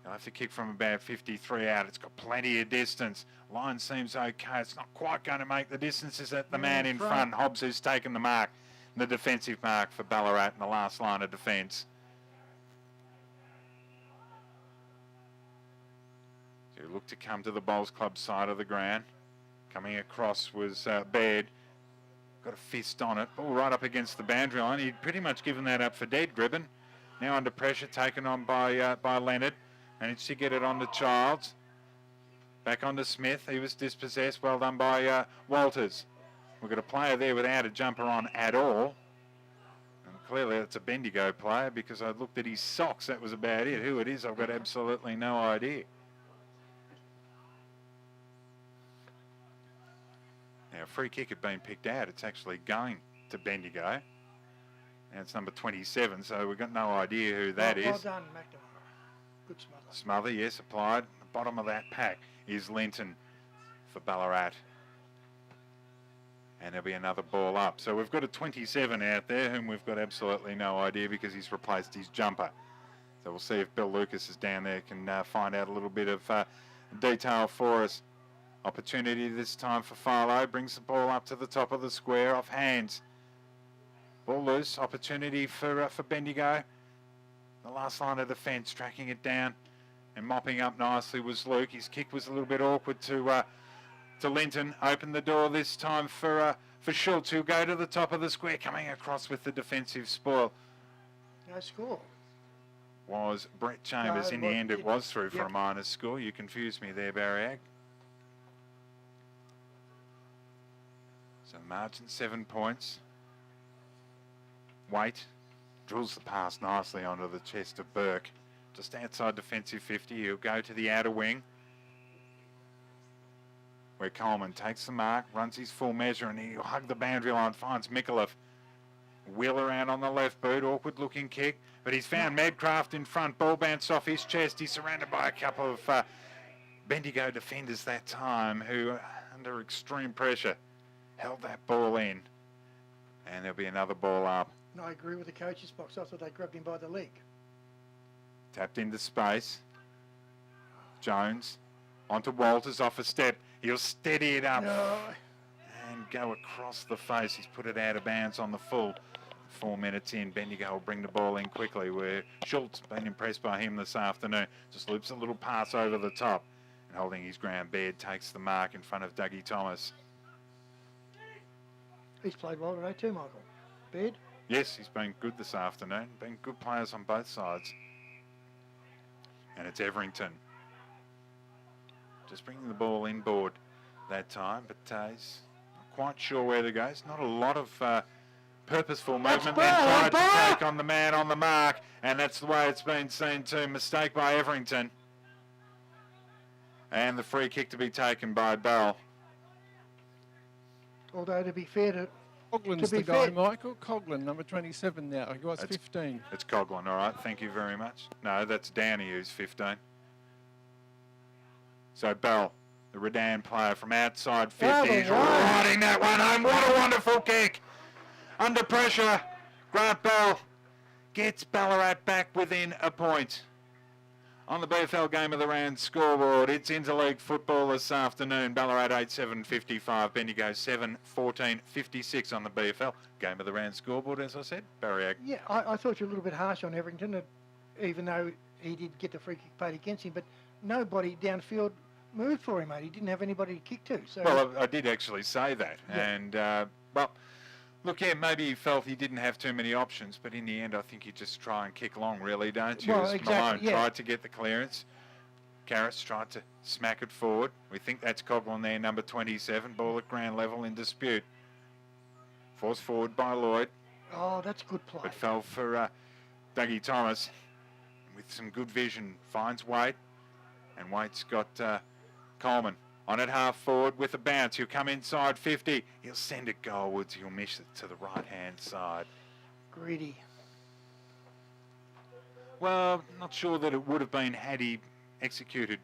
They'll have to kick from about 53 out. It's got plenty of distance. Line seems okay. It's not quite going to make the distance. Is that the man in front, Hobbs, who's taken the mark, the defensive mark for Ballarat in the last line of defence. So he looked to come to the Bowls Club side of the ground. Coming across was Baird. Got a fist on it. Ball right up against the boundary line. He'd pretty much given that up for dead, Gribben. Now under pressure, taken on by Leonard. Managed to get it on to Childs. Back onto Smith. He was dispossessed. Well done by Walters. We've got a player there without a jumper on at all. And clearly it's a Bendigo player because I looked at his socks. That was about it. Who it is, I've got absolutely no idea. Now, a free kick had been picked out. It's actually going to Bendigo. And it's number 27, so we've got no idea who that is. Well done, McNamara. Good smother. Smother, yes, applied. The bottom of that pack is Linton for Ballarat. And there'll be another ball up. So we've got a 27 out there whom we've got absolutely no idea because he's replaced his jumper. So we'll see if Bill Lucas is down there, can find out a little bit of detail for us. Opportunity this time for Philo. Brings the ball up to the top of the square off hands. Ball loose. Opportunity for Bendigo. The last line of defence, tracking it down and mopping up nicely was Luke. His kick was a little bit awkward to Linton. Opened the door this time for Schultz, who'll go to the top of the square, coming across with the defensive spoil. No score. Was Brett Chambers. No, in the end, it was through for yep. a minus score. You confused me there, Barriag. So margin 7 points. Waite drills the pass nicely onto the chest of Burke. Just outside defensive 50. He'll go to the outer wing, where Coleman takes the mark, runs his full measure, and he'll hug the boundary line, finds Mikulev. Wheel around on the left boot, awkward looking kick, but he's found Medcraft in front. Ball bounced off his chest. He's surrounded by a couple of Bendigo defenders that time who, under extreme pressure, held that ball in. And there'll be another ball up. No, I agree with the coach's box. I thought they grabbed him by the leg. Tapped into space. Jones onto Walters off a step. He'll steady it up and go across the face. He's put it out of bounds on the full. 4 minutes in, Bendigo will bring the ball in quickly, where Schultz, been impressed by him this afternoon, just loops a little pass over the top. And holding his ground, Baird takes the mark in front of Dougie Thomas. He's played well today too, Michael. Baird? Yes, he's been good this afternoon. Been good players on both sides. And it's Everington. Just bringing the ball inboard that time, but he's not quite sure where to go. It's not a lot of purposeful movement. Then tried to take on the man on the mark, and that's the way it's been seen too. Mistake by Everington. And the free kick to be taken by Bell. Although, to be fair to Coughlin's be the guy, fair- Michael. Coughlin, number 27 now. He was That's- 15. It's Coughlin, all right. Thank you very much. No, that's Downey who's 15. So Bell, the Redan player from outside 50, Oh, he's the wide. riding that one home. What a wonderful kick. Under pressure, Grant Bell gets Ballarat back within a point. On the BFL Game of the Round scoreboard, it's interleague football this afternoon. Ballarat 8-7-55, Bendigo 7-14-56 on the BFL Game of the Round scoreboard, as I said. Barry. Yeah, I thought you were a little bit harsh on Everington, even though he did get the free kick paid against him, but nobody downfield moved for him, mate. He didn't have anybody to kick to. So Well, I did actually say that. Yeah. And, well, look, yeah, maybe he felt he didn't have too many options, but in the end, I think you just try and kick long, really, don't you? Well, As exactly, Malone yeah. tried to get the clearance. Karras tried to smack it forward. We think that's Coughlin there, number 27. Ball at ground level in dispute. Forced forward by Lloyd, Oh, that's good play. but fell for Dougie Thomas. With some good vision, finds Wade. And Wade's got Coleman on at half forward with a bounce. He'll come inside 50. He'll send it goalwards. He'll miss it to the right-hand side. Greedy. Well, not sure that it would have been had he executed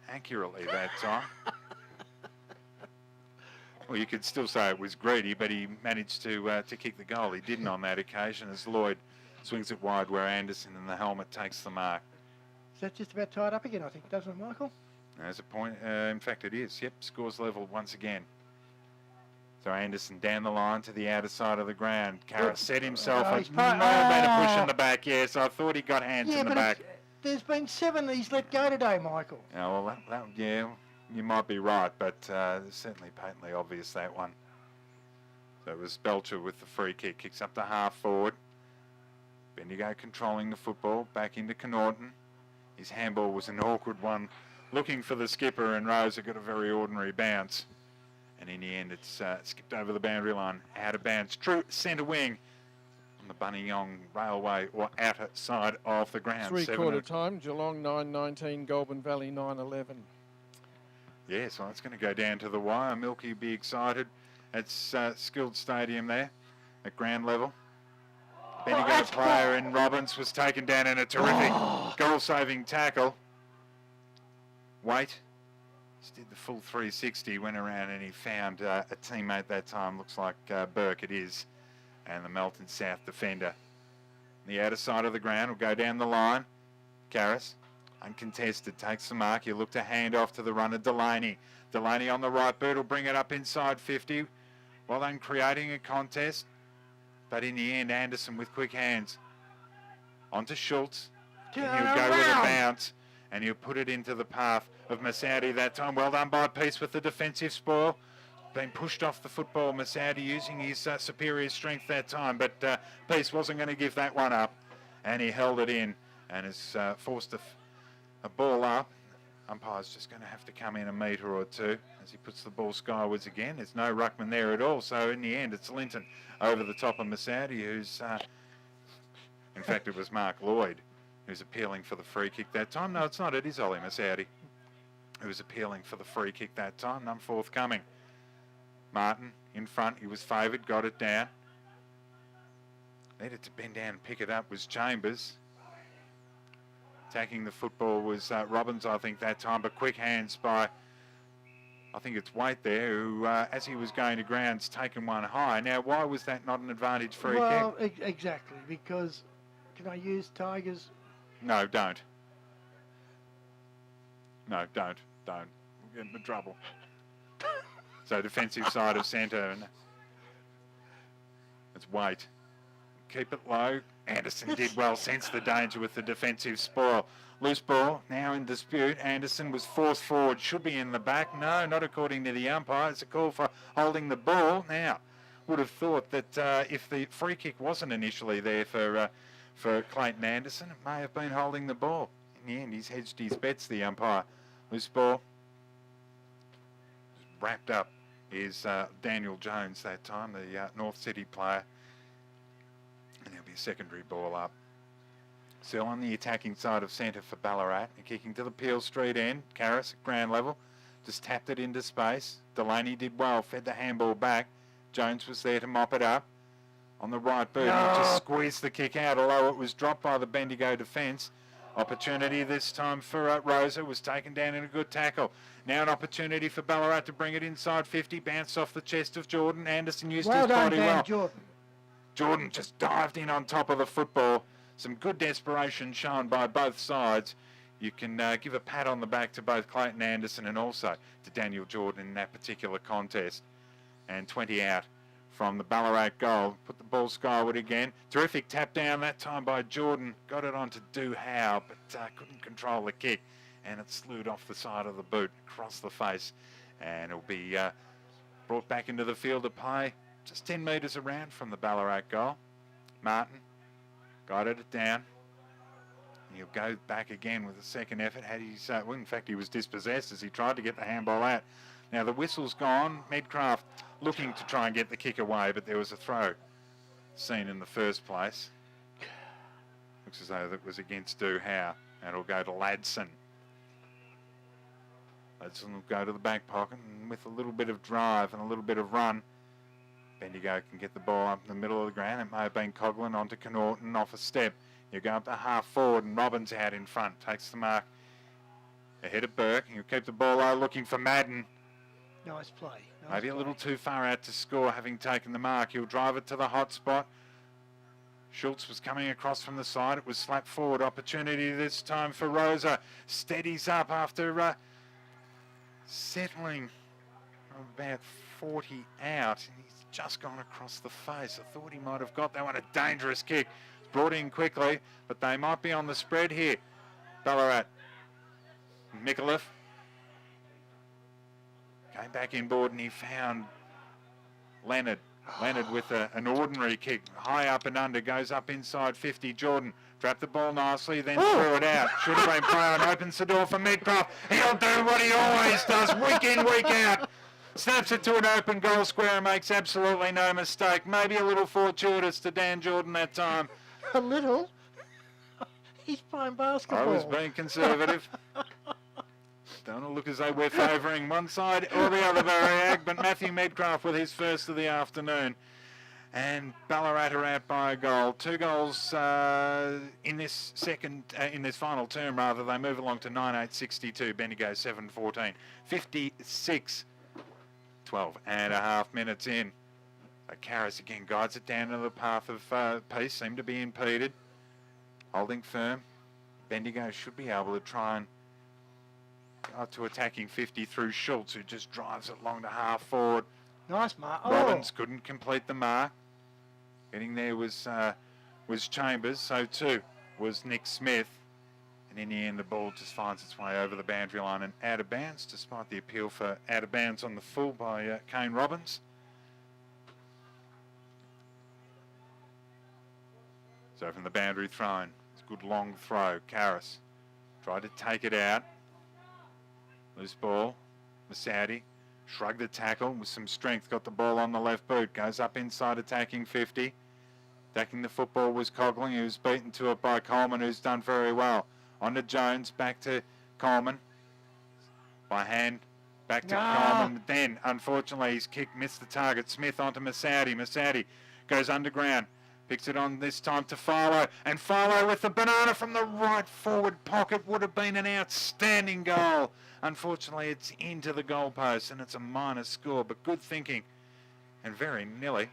accurately that time. Well, you could still say it was greedy, but he managed to kick the goal. He didn't on that occasion as Lloyd swings it wide where Anderson in the helmet takes the mark. Is that just about tied up again, I think, doesn't it, Michael? There's a point. In fact, it is. Yep, scores level once again. So Anderson down the line to the outer side of the ground. Karras set himself. Oh, It he's may pa- have been a push oh. in the back. Yes, I thought he got hands Yeah, in the but back. there's been 7 he's let go today, Michael. Yeah, well, yeah, you might be right, but it's certainly patently obvious, that one. So it was Belcher with the free kick. Kicks up to half forward. Bendigo controlling the football. Back into Connaughton. His handball was an awkward one. Looking for the skipper, and Rosa got a very ordinary bounce. And in the end, it's skipped over the boundary line. Out of bounds. True centre wing on the Buninyong Railway or outer side of the ground. 3/4 time. Geelong 9-19. Goulburn Valley 9-11. Yeah, so it's going to go down to the wire. Milky will be excited. It's Skilled Stadium there at ground level. Bendigo that's player in Robbins was taken down in a terrific goal-saving tackle. Wait. Just did the full 360, went around and he found a teammate that time. Looks like Burke it is. And the Melton South defender. The outer side of the ground will go down the line. Karras, uncontested, takes the mark. You look to hand off to the runner, Delaney. Delaney on the right boot will bring it up inside 50. Well done creating a contest. But in the end, Anderson with quick hands. On to Schultz. And he'll go with a bounce. And he'll put it into the path of Massaudi that time. Well done by Peace with the defensive spoil. Been pushed off the football. Massaudi using his superior strength that time. But Peace wasn't going to give that one up. And he held it in. And has forced a ball up. Umpire's just going to have to come in a metre or two as he puts the ball skywards again. There's no ruckman there at all. So in the end, it's Linton over the top of Massaudi, who's... in fact, it was Mark Lloyd who's appealing for the free kick that time. No, it's not. It is Ollie Massaudi who was appealing for the free kick that time. None forthcoming. Martin in front. He was favoured. Got it down. Needed to bend down and pick it up was Chambers. Attacking the football was Robbins, I think, that time. But quick hands by, I think it's Waite there, who, as he was going to ground's taken one high. Now, why was that not an advantage free kick? Well, exactly, because can I use Tigers? No, don't. No, don't. We'll get into trouble. So defensive side of centre. And it's Waite. Keep it low. Anderson did well, sense the danger with the defensive spoil. Loose ball, now in dispute. Anderson was forced forward, should be in the back. No, not according to the umpire. It's a call for holding the ball. Now, would have thought that if the free kick wasn't initially there for Clayton Anderson, it may have been holding the ball. In the end, he's hedged his bets, the umpire. Loose ball. Wrapped up is Daniel Jones that time, the North City player. And there'll be a secondary ball up. Still on the attacking side of centre for Ballarat. Kicking to the Peel Street end. Karras at ground level. Just tapped it into space. Delaney did well. Fed the handball back. Jones was there to mop it up on the right boot. He just squeezed the kick out, although it was dropped by the Bendigo defence. Opportunity this time for Rosa, was taken down in a good tackle. Now an opportunity for Ballarat to bring it inside 50, bounced off the chest of Jordan. Anderson used his body well. Jordan. Jordan just dived in on top of the football. Some good desperation shown by both sides. You can give a pat on the back to both Clayton Anderson and also to Daniel Jordan in that particular contest. And 20 out from the Ballarat goal. Put the ball skyward again. Terrific tap down that time by Jordan. Got it on to Do Howe, but couldn't control the kick. And it slewed off the side of the boot, across the face. And it'll be brought back into the field of play, just 10 metres around from the Ballarat goal. Martin guided it down. He'll go back again with a second effort. Had his, well, in fact, he was dispossessed as he tried to get the handball out. Now the whistle's gone. Medcraft looking to try and get the kick away, but there was a throw seen in the first place. Looks as though that was against Do Howe, and it'll go to Ladson. Ladson will go to the back pocket, and with a little bit of drive and a little bit of run, Bendigo can get the ball up in the middle of the ground. It may have been Coughlin onto Connaughton off a step. You go up to half forward, and Robbins out in front, takes the mark ahead of Burke. He'll keep the ball low, looking for Madden. Nice play. Maybe a little too far out to score, having taken the mark. He'll drive it to the hot spot. Schultz was coming across from the side. It was slapped forward. Opportunity this time for Rosa. Steadies up after settling about 40 out. And he's just gone across the face. I thought he might have got that one. A dangerous kick. Brought in quickly, but they might be on the spread here. Ballarat. Mikulev came back inboard and he found Leonard. Leonard with an ordinary kick, high up and under, goes up inside 50. Jordan trapped the ball nicely, then threw it out. Should have been play on, opens the door for Medcraft. He'll do what he always does, week in, week out. Snaps it to an open goal square and makes absolutely no mistake. Maybe a little fortuitous to Dan Jordan that time. A little? He's playing basketball. I was being conservative. Don't want to look as though we're favouring one side or the other, Variag, but Matthew Medcraft with his first of the afternoon. And Ballarat are out by a goal. 2 goals in this final term, rather. They move along to 9-8-62. Bendigo 7-14. 56, 12 and a half minutes in. Karras again guides it down to the path of peace. Seem to be impeded. Holding firm. Bendigo should be able to try and go to attacking 50 through Schultz, who just drives it long to half forward. Nice mark. Robbins couldn't complete the mark. Getting there was Chambers. So too was Nick Smith. And in the end, the ball just finds its way over the boundary line and out of bounds, despite the appeal for out of bounds on the full by Kane Robbins. So from the boundary thrown, it's a good long throw. Karras tried to take it out. Loose ball. Masadi shrugged the tackle with some strength. Got the ball on the left boot. Goes up inside attacking 50. Attacking the football was Coughlin, who was beaten to it by Coleman, who's done very well. On to Jones. Back to Coleman. By hand. Back to Coleman. Then, unfortunately, his kick missed the target. Smith onto Masadi. Masadi goes underground. Picks it on this time to Philo. And Philo with the banana from the right forward pocket would have been an outstanding goal. Unfortunately, it's into the goalpost and it's a minor score, but good thinking and very nearly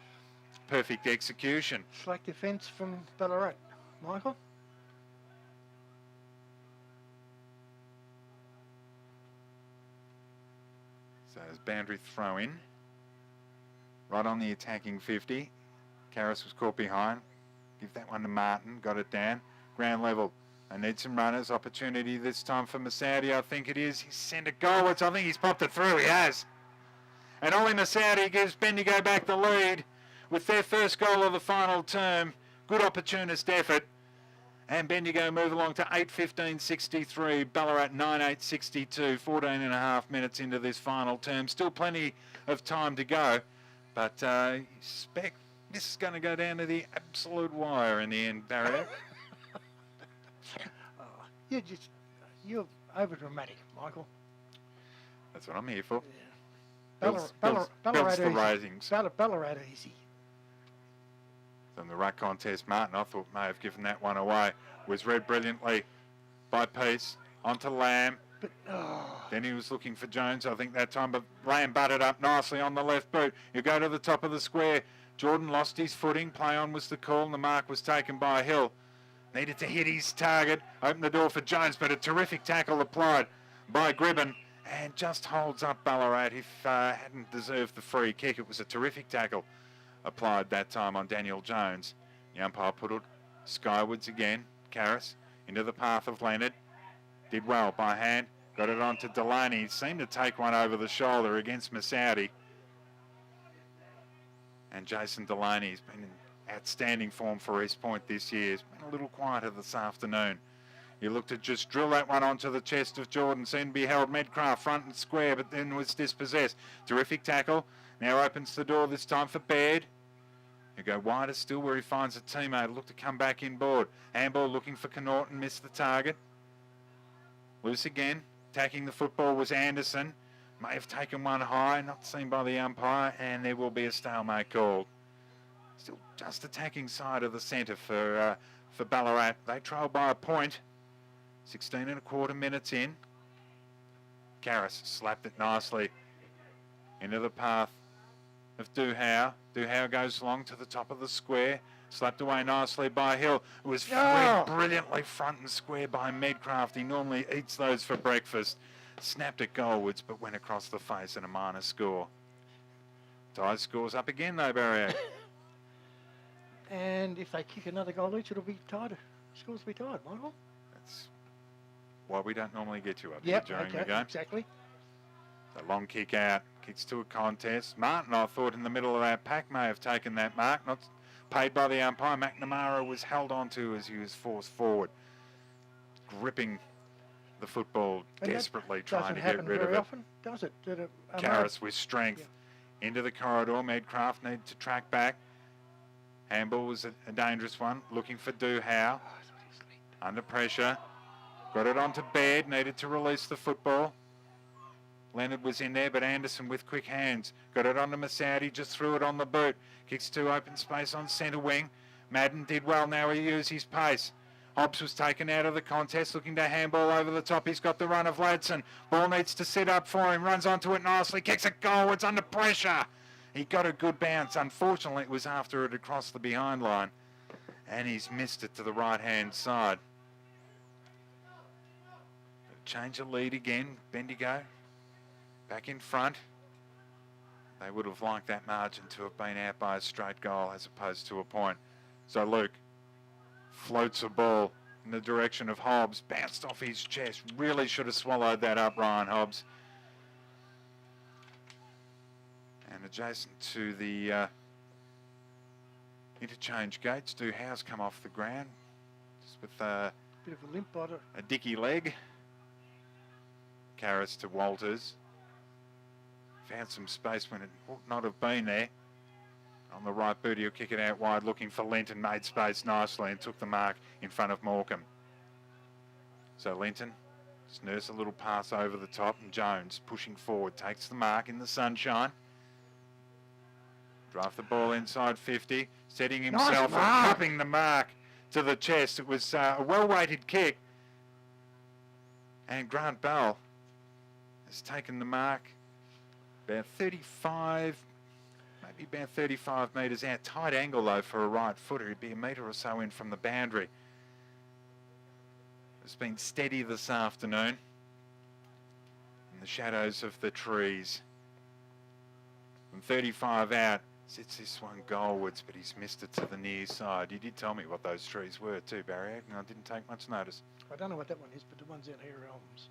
perfect execution. Slack defence from Ballarat. Michael? So there's boundary throw in. Right on the attacking 50. Karras was caught behind. Give that one to Martin. Got it down. Ground level. They need some runners. Opportunity this time for Masadi, I think it is. He's sent it goalwards. I think he's popped it through. He has. And Ollie Masadi gives Bendigo back the lead with their first goal of the final term. Good opportunist effort. And Bendigo move along to 8-15-63. Ballarat 9-8-62. 14 and a half minutes into this final term. Still plenty of time to go. But I expect this is going to go down to the absolute wire in the end, Barry. You're over dramatic, Michael. That's what I'm here for. Builds Ballarat the easy. ratings. Ballarat easy. From the ruck contest, Martin, I thought, may have given that one away. Was read brilliantly by Peace. Onto Lamb. But Then he was looking for Jones, I think, that time, but Lamb butted up nicely on the left boot. You go to the top of the square. Jordan lost his footing. Play on was the call, and the mark was taken by Hill. Needed to hit his target. Open the door for Jones, but a terrific tackle applied by Gribben. And just holds up Ballarat. If hadn't deserved the free kick, it was a terrific tackle applied that time on Daniel Jones. The umpire put it skywards again. Karras into the path of Leonard. Did well by hand. Got it on to Delaney. Seemed to take one over the shoulder against Massaudi. And Jason Delaney's been in outstanding form for East Point this year. He's been a little quieter this afternoon. He looked to just drill that one onto the chest of Jordan. Seemed to be held Medcraft front and square, but then was dispossessed. Terrific tackle. Now opens the door this time for Baird. He'll go wider still where he finds a teammate. Look to come back inboard. Handball looking for Connaughton. Missed the target. Loose again. Attacking the football was Anderson. May have taken one high. Not seen by the umpire. And there will be a stalemate called. Still just attacking side of the centre for Ballarat. They trail by a point. 16 and a quarter minutes in. Karras slapped it nicely into the path of Duhow. Duhow goes along to the top of the square. Slapped away nicely by Hill. It was fed brilliantly front and square by Medcraft. He normally eats those for breakfast. Snapped it goalwards, but went across the face and a minor score. Ty scores up again though, Barry. and if they kick another goal each, it'll be tied. Scores will be tied, Michael. That's why we don't normally get you up here during the game. Exactly. A long kick out, kicks to a contest. Martin, I thought, in the middle of that pack may have taken that mark. Not paid by the umpire. McNamara was held onto as he was forced forward, gripping the football And desperately, trying to get rid of Doesn't happen very it. often, does it? Karras with strength into the corridor. Medcraft needed to track back. Handball was a dangerous one. Looking for Duhow. Under pressure. Got it onto Baird. Needed to release the football. Leonard was in there, but Anderson with quick hands. Got it onto Massaudi. Just threw it on the boot. Kicks to open space on centre wing. Madden did well. Now he used his pace. Hobbs was taken out of the contest, looking to handball over the top. He's got the run of Ladson. Ball needs to sit up for him. Runs onto it nicely. Kicks it goal. It's under pressure. He got a good bounce. Unfortunately, it was after it had crossed the behind line. And he's missed it to the right-hand side. Change the lead again. Bendigo back in front. They would have liked that margin to have been out by a straight goal as opposed to a point. So Luke floats a ball in the direction of Hobbs. Bounced off his chest. Really should have swallowed that up, Ryan Hobbs. And adjacent to the interchange gates, Duhow's come off the ground just with a bit of a limp on it. A dicky leg. Karras to Walters. Found some space when it ought not have been there. On the right boot, he'll kick it out wide, looking for Linton. Made space nicely and took the mark in front of Morecambe. So Linton just nurse a little pass over the top, and Jones pushing forward takes the mark in the sunshine. Draft the ball inside 50, setting himself and cupping the mark to the chest. It was a well-weighted kick. And Grant Bell has taken the mark about 35, maybe about 35 metres out. Tight angle though for a right footer. He'd be a metre or so in from the boundary. It's been steady this afternoon in the shadows of the trees. From 35 out, sits this one goalwards, but he's missed it to the near side. You did tell me what those trees were too, Barry, and I didn't take much notice. I don't know what that one is, but the ones out here are elms.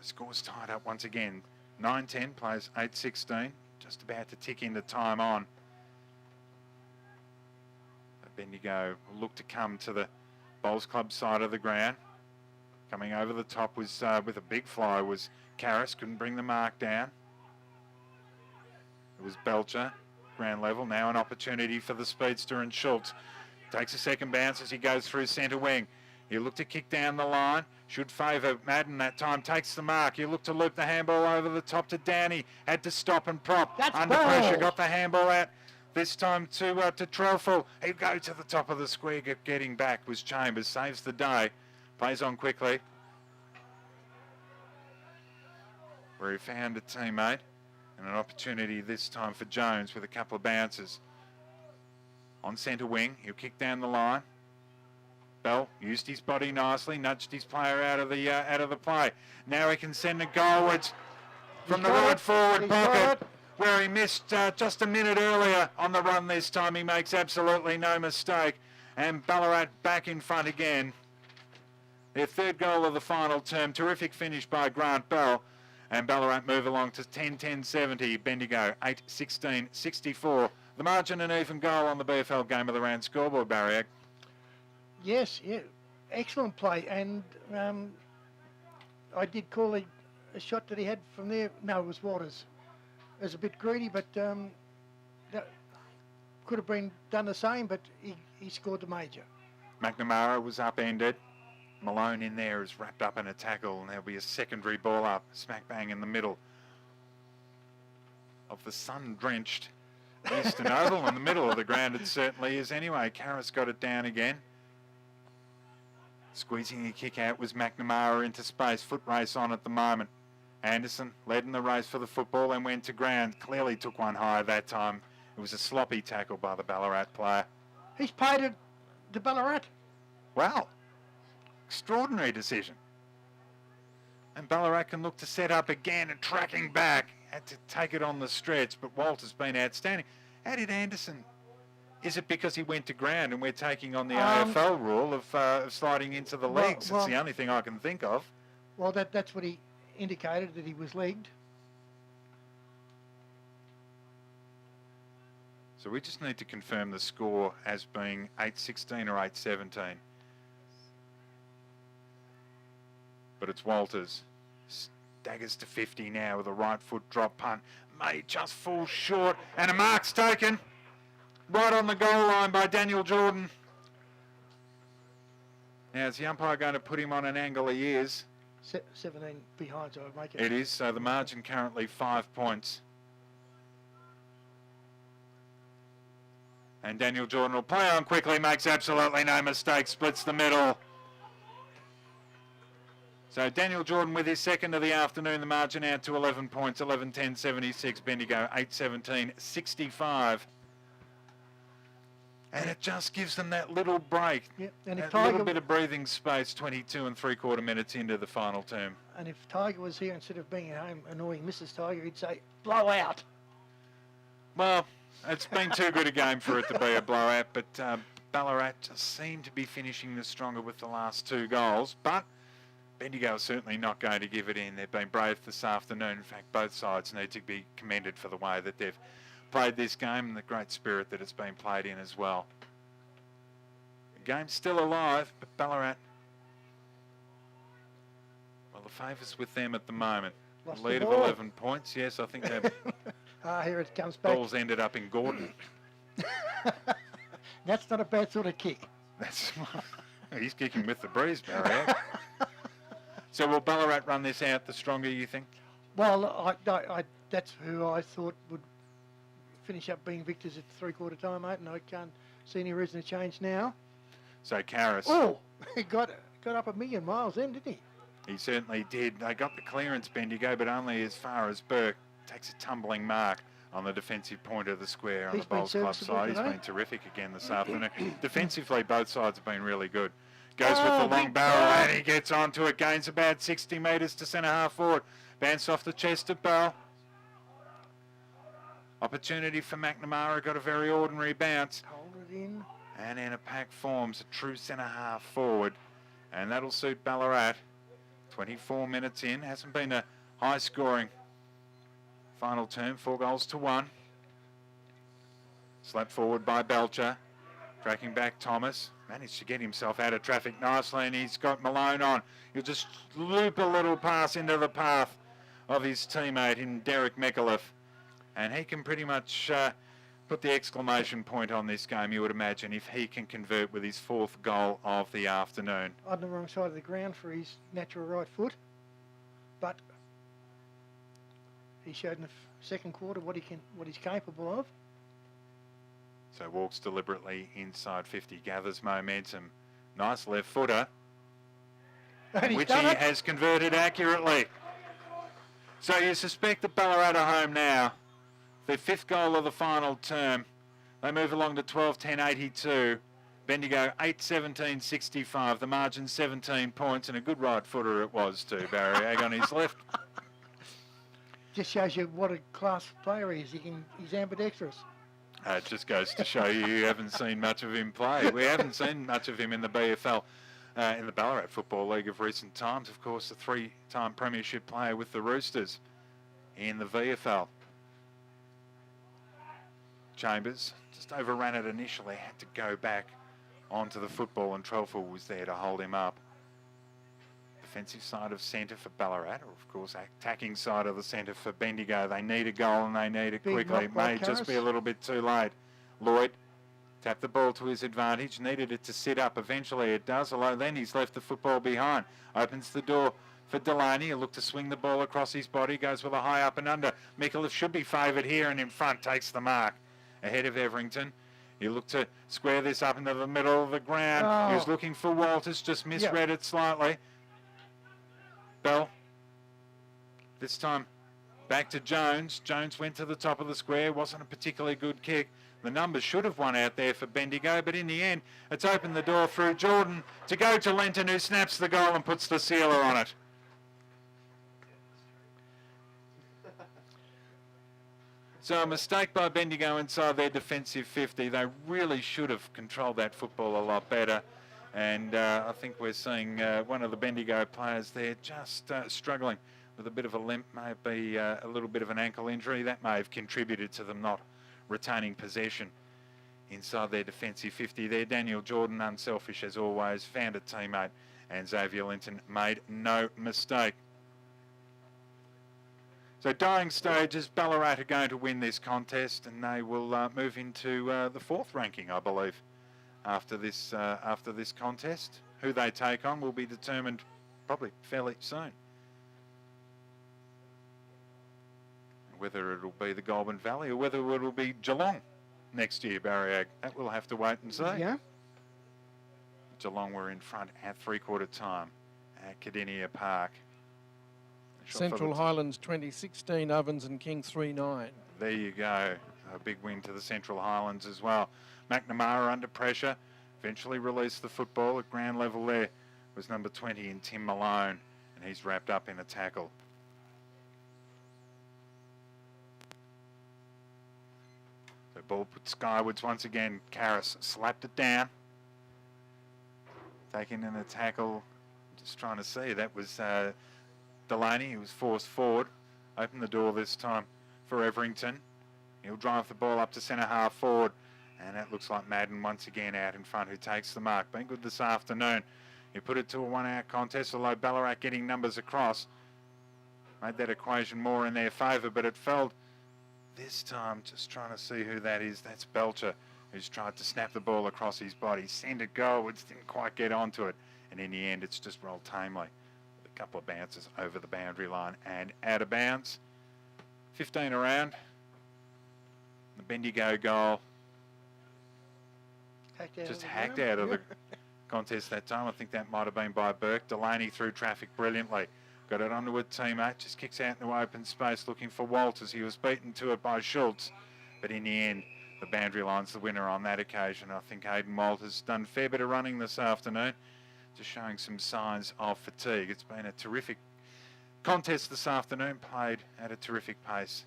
The score's tied up once again. 9-10 plays 8-16. Just about to tick into time on. Bendigo will look to come to the Bowls Club side of the ground. Coming over the top was with a big fly was Karras. Couldn't bring the mark down. It was Belcher. Ground level. Now an opportunity for the speedster and Schultz. Takes a second bounce as he goes through centre wing. You look to kick down the line. Should favour Madden that time. Takes the mark. You look to loop the handball over the top to Downey. Had to stop and prop. That's Under ball. pressure. Got the handball out. This time to Trelfall. He'd go to the top of the square. Getting back was Chambers. Saves the day. Plays on quickly. Where he found a teammate. And an opportunity this time for Jones with a couple of bounces. On centre wing. He'll kick down the line. Bell used his body nicely, nudged his player out of the play. Now he can send it goalwards from the right forward pocket, where he missed just a minute earlier on the run this time. He makes absolutely no mistake. And Ballarat back in front again. Their third goal of the final term. Terrific finish by Grant Bell. And Ballarat move along to 10-10-70. Bendigo 8-16-64. The margin an even goal on the BFL Game of the Round scoreboard, Barrier. Yes, yeah, excellent play, and I did call a shot that he had from there. No, it was Waters. It was a bit greedy, but that could have been done the same, but he scored the major. McNamara was upended. Malone in there is wrapped up in a tackle, and there'll be a secondary ball up, smack bang in the middle of the sun-drenched Eastern Oval. In the middle of the ground it certainly is anyway. Karras got it down again. Squeezing a kick out was McNamara into space. Foot race on at the moment. Anderson led in the race for the football and went to ground. Clearly took one higher that time. It was a sloppy tackle by the Ballarat player. He's paid it to Ballarat. Wow. Extraordinary decision. And Ballarat can look to set up again and tracking back. Had to take it on the stretch, but Walter's been outstanding. How did Anderson... Is it because he went to ground and we're taking on the AFL rule of sliding into the legs? It's the only thing I can think of. Well, that's what he indicated, that he was legged. So we just need to confirm the score as being 8-16 or 8-17. But it's Walters. Staggers to 50 now with a right foot drop punt. May just fall short, and a mark's taken. Right on the goal line by Daniel Jordan. Now, is the umpire going to put him on an angle? He is. 17 behind, so I'd make it. It is, so the margin currently 5 points. And Daniel Jordan will play on quickly, makes absolutely no mistake, splits the middle. So Daniel Jordan with his second of the afternoon, the margin out to 11 points, 11-10-76, Bendigo 8-17-65. And it just gives them that little break, yep. And if that little bit of breathing space, 22 3/4 minutes into the final term. And if Tiger was here, instead of being at home annoying Mrs. Tiger, he'd say, blow out. Well, it's been too good a game for it to be a blowout, but Ballarat just seemed to be finishing the stronger with the last 2 goals. But Bendigo is certainly not going to give it in. They've been brave this afternoon. In fact, both sides need to be commended for the way that they've played this game and the great spirit that it's been played in as well. The game's still alive, but Ballarat, well, the favour's with them at the moment. Lost The lead the of ball. 11 points. Yes, I think that Here it comes back. ball's ended up in Gordon. That's not a bad sort of kick. That's he's kicking with the breeze, Barry. So will Ballarat run this out the stronger, you think? Well, that's who I thought would finish up being victors at 3/4 time, mate, and I can't see any reason to change now. So Karras, Oh, he got up 1,000,000 miles then, didn't he? he certainly did. They got the clearance, Bendigo, but only as far as Burke takes a tumbling mark on the defensive point of the square on He's the been Bowls Club serviceable side. He's today. been terrific again this afternoon. Defensively, both sides have been really good. Goes with Oh, the long big barrel ball. and he gets onto it, gains about 60 metres to centre half forward. Bounce off the chest of Bell. Opportunity for McNamara, got a very ordinary bounce. Hold it in. And in a pack forms a true centre half forward. And that'll suit Ballarat. 24 minutes in, hasn't been a high scoring final term, 4-1. Slapped forward by Belcher. Tracking back Thomas. Managed to get himself out of traffic nicely, and he's got Malone on. He'll just loop a little pass into the path of his teammate in Derek McAuliffe. And he can pretty much put the exclamation point on this game, you would imagine, if he can convert with his 4th goal of the afternoon. On the wrong side of the ground for his natural right foot, but he showed in the second quarter what he's capable of. So walks deliberately inside 50, gathers momentum. Nice left footer, And which he has converted accurately. So you suspect that Ballarat are home now. Their 5th goal of the final term. They move along to 12-10-82. Bendigo 8-17-65. The margin 17 points, and a good right footer it was too. Barry Ag on his left. Just shows you what a class player he is. He's ambidextrous. It just goes to show you haven't seen much of him play. We haven't seen much of him in the BFL, in the Ballarat Football League of recent times. Of course, a 3-time premiership player with the Roosters in the VFL. Chambers just overran it initially, had to go back onto the football, and Trelfall was there to hold him up. Defensive side of centre for Ballarat, or of course attacking side of the centre for Bendigo. They need a goal and they need it quickly. It may just be a little bit too late. Lloyd tapped the ball to his advantage, needed it to sit up. Eventually it does, although then he's left the football behind. Opens the door for Delaney. He'll look to swing the ball across his body, goes with a high up and under. Micallef should be favoured here, and in front takes the mark ahead of Everington. He looked to square this up into the middle of the ground. Oh. He was looking for Walters, just misread it slightly. Bell, this time back to Jones. Jones went to the top of the square, wasn't a particularly good kick. The numbers should have won out there for Bendigo, but in the end, it's opened the door through Jordan to go to Lenton, who snaps the goal and puts the sealer on it. So a mistake by Bendigo inside their defensive 50. They really should have controlled that football a lot better. And I think we're seeing one of the Bendigo players there just struggling with a bit of a limp, maybe a little bit of an ankle injury. That may have contributed to them not retaining possession inside their defensive 50 there. Daniel Jordan, unselfish as always, found a teammate, and Xavier Linton made no mistake. So dying stages, Ballarat are going to win this contest, and they will move into the 4th ranking, I believe, after this contest. Who they take on will be determined probably fairly soon. Whether it'll be the Goulburn Valley or whether it'll be Geelong next year, Barry Ag, that we'll have to wait and see. Yeah. Geelong were in front at 3/4 time at Cardinia Park. Central Highlands 2016, Ovens and King 3-9. There you go. A big win to the Central Highlands as well. McNamara under pressure. Eventually released the football at ground level there. Was number 20 in Tim Malone, and he's wrapped up in a tackle. The ball put skywards once again. Karras slapped it down. Taking in a tackle. Just trying to see. That was Delaney, who was forced forward. Opened the door this time for Everington. He'll drive the ball up to centre half forward. And that looks like Madden once again out in front, who takes the mark. Been good this afternoon. He put it to a 1-out contest, although Ballarat getting numbers across made that equation more in their favour, but it fell this time. Just trying to see who that is. That's Belcher, who's tried to snap the ball across his body. Send it goalwards, didn't quite get onto it. And in the end, it's just rolled tamely. A couple of bounces over the boundary line and out of bounds. 15 around. The Bendigo goal. Hacked out of the contest that time. I think that might have been by Burke. Delaney through traffic brilliantly. Got it onto a teammate. Just kicks out into open space looking for Walters. He was beaten to it by Schultz. But in the end, the boundary line's the winner on that occasion. I think Hayden Walters done a fair bit of running this afternoon. Just showing some signs of fatigue. It's been a terrific contest this afternoon, played at a terrific pace.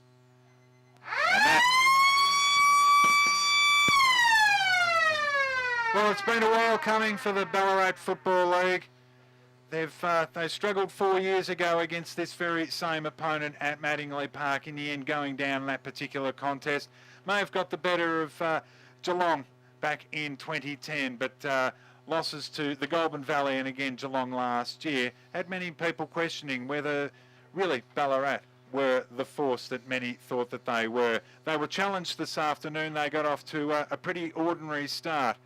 And that... Well, it's been a while coming for the Ballarat Football League. They struggled 4 years ago against this very same opponent at Mattingley Park. In the end, going down that particular contest. May have got the better of Geelong back in 2010, but losses to the Goulburn Valley and again Geelong last year had many people questioning whether really Ballarat were the force that many thought that they were. They were challenged this afternoon. They got off to a pretty ordinary start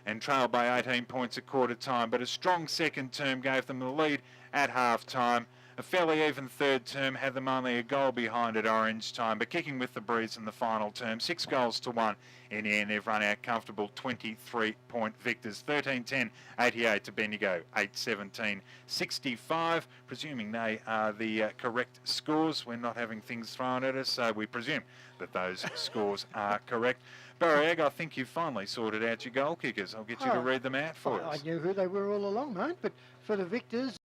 and trailed by 18 points at quarter time, but a strong second term gave them the lead at half time. A fairly even third term had them only a goal behind at orange time, but kicking with the breeze in the final term, 6 goals to 1. In the end, they've run out comfortable 23-point victors. 13-10, 88 to Bendigo, 8-17, 65. Presuming they are the correct scores. We're not having things thrown at us, so we presume that those scores are correct. Barrieg, I think you've finally sorted out your goal kickers. I'll get you to read them out for us. I knew who they were all along, mate, but for the victors,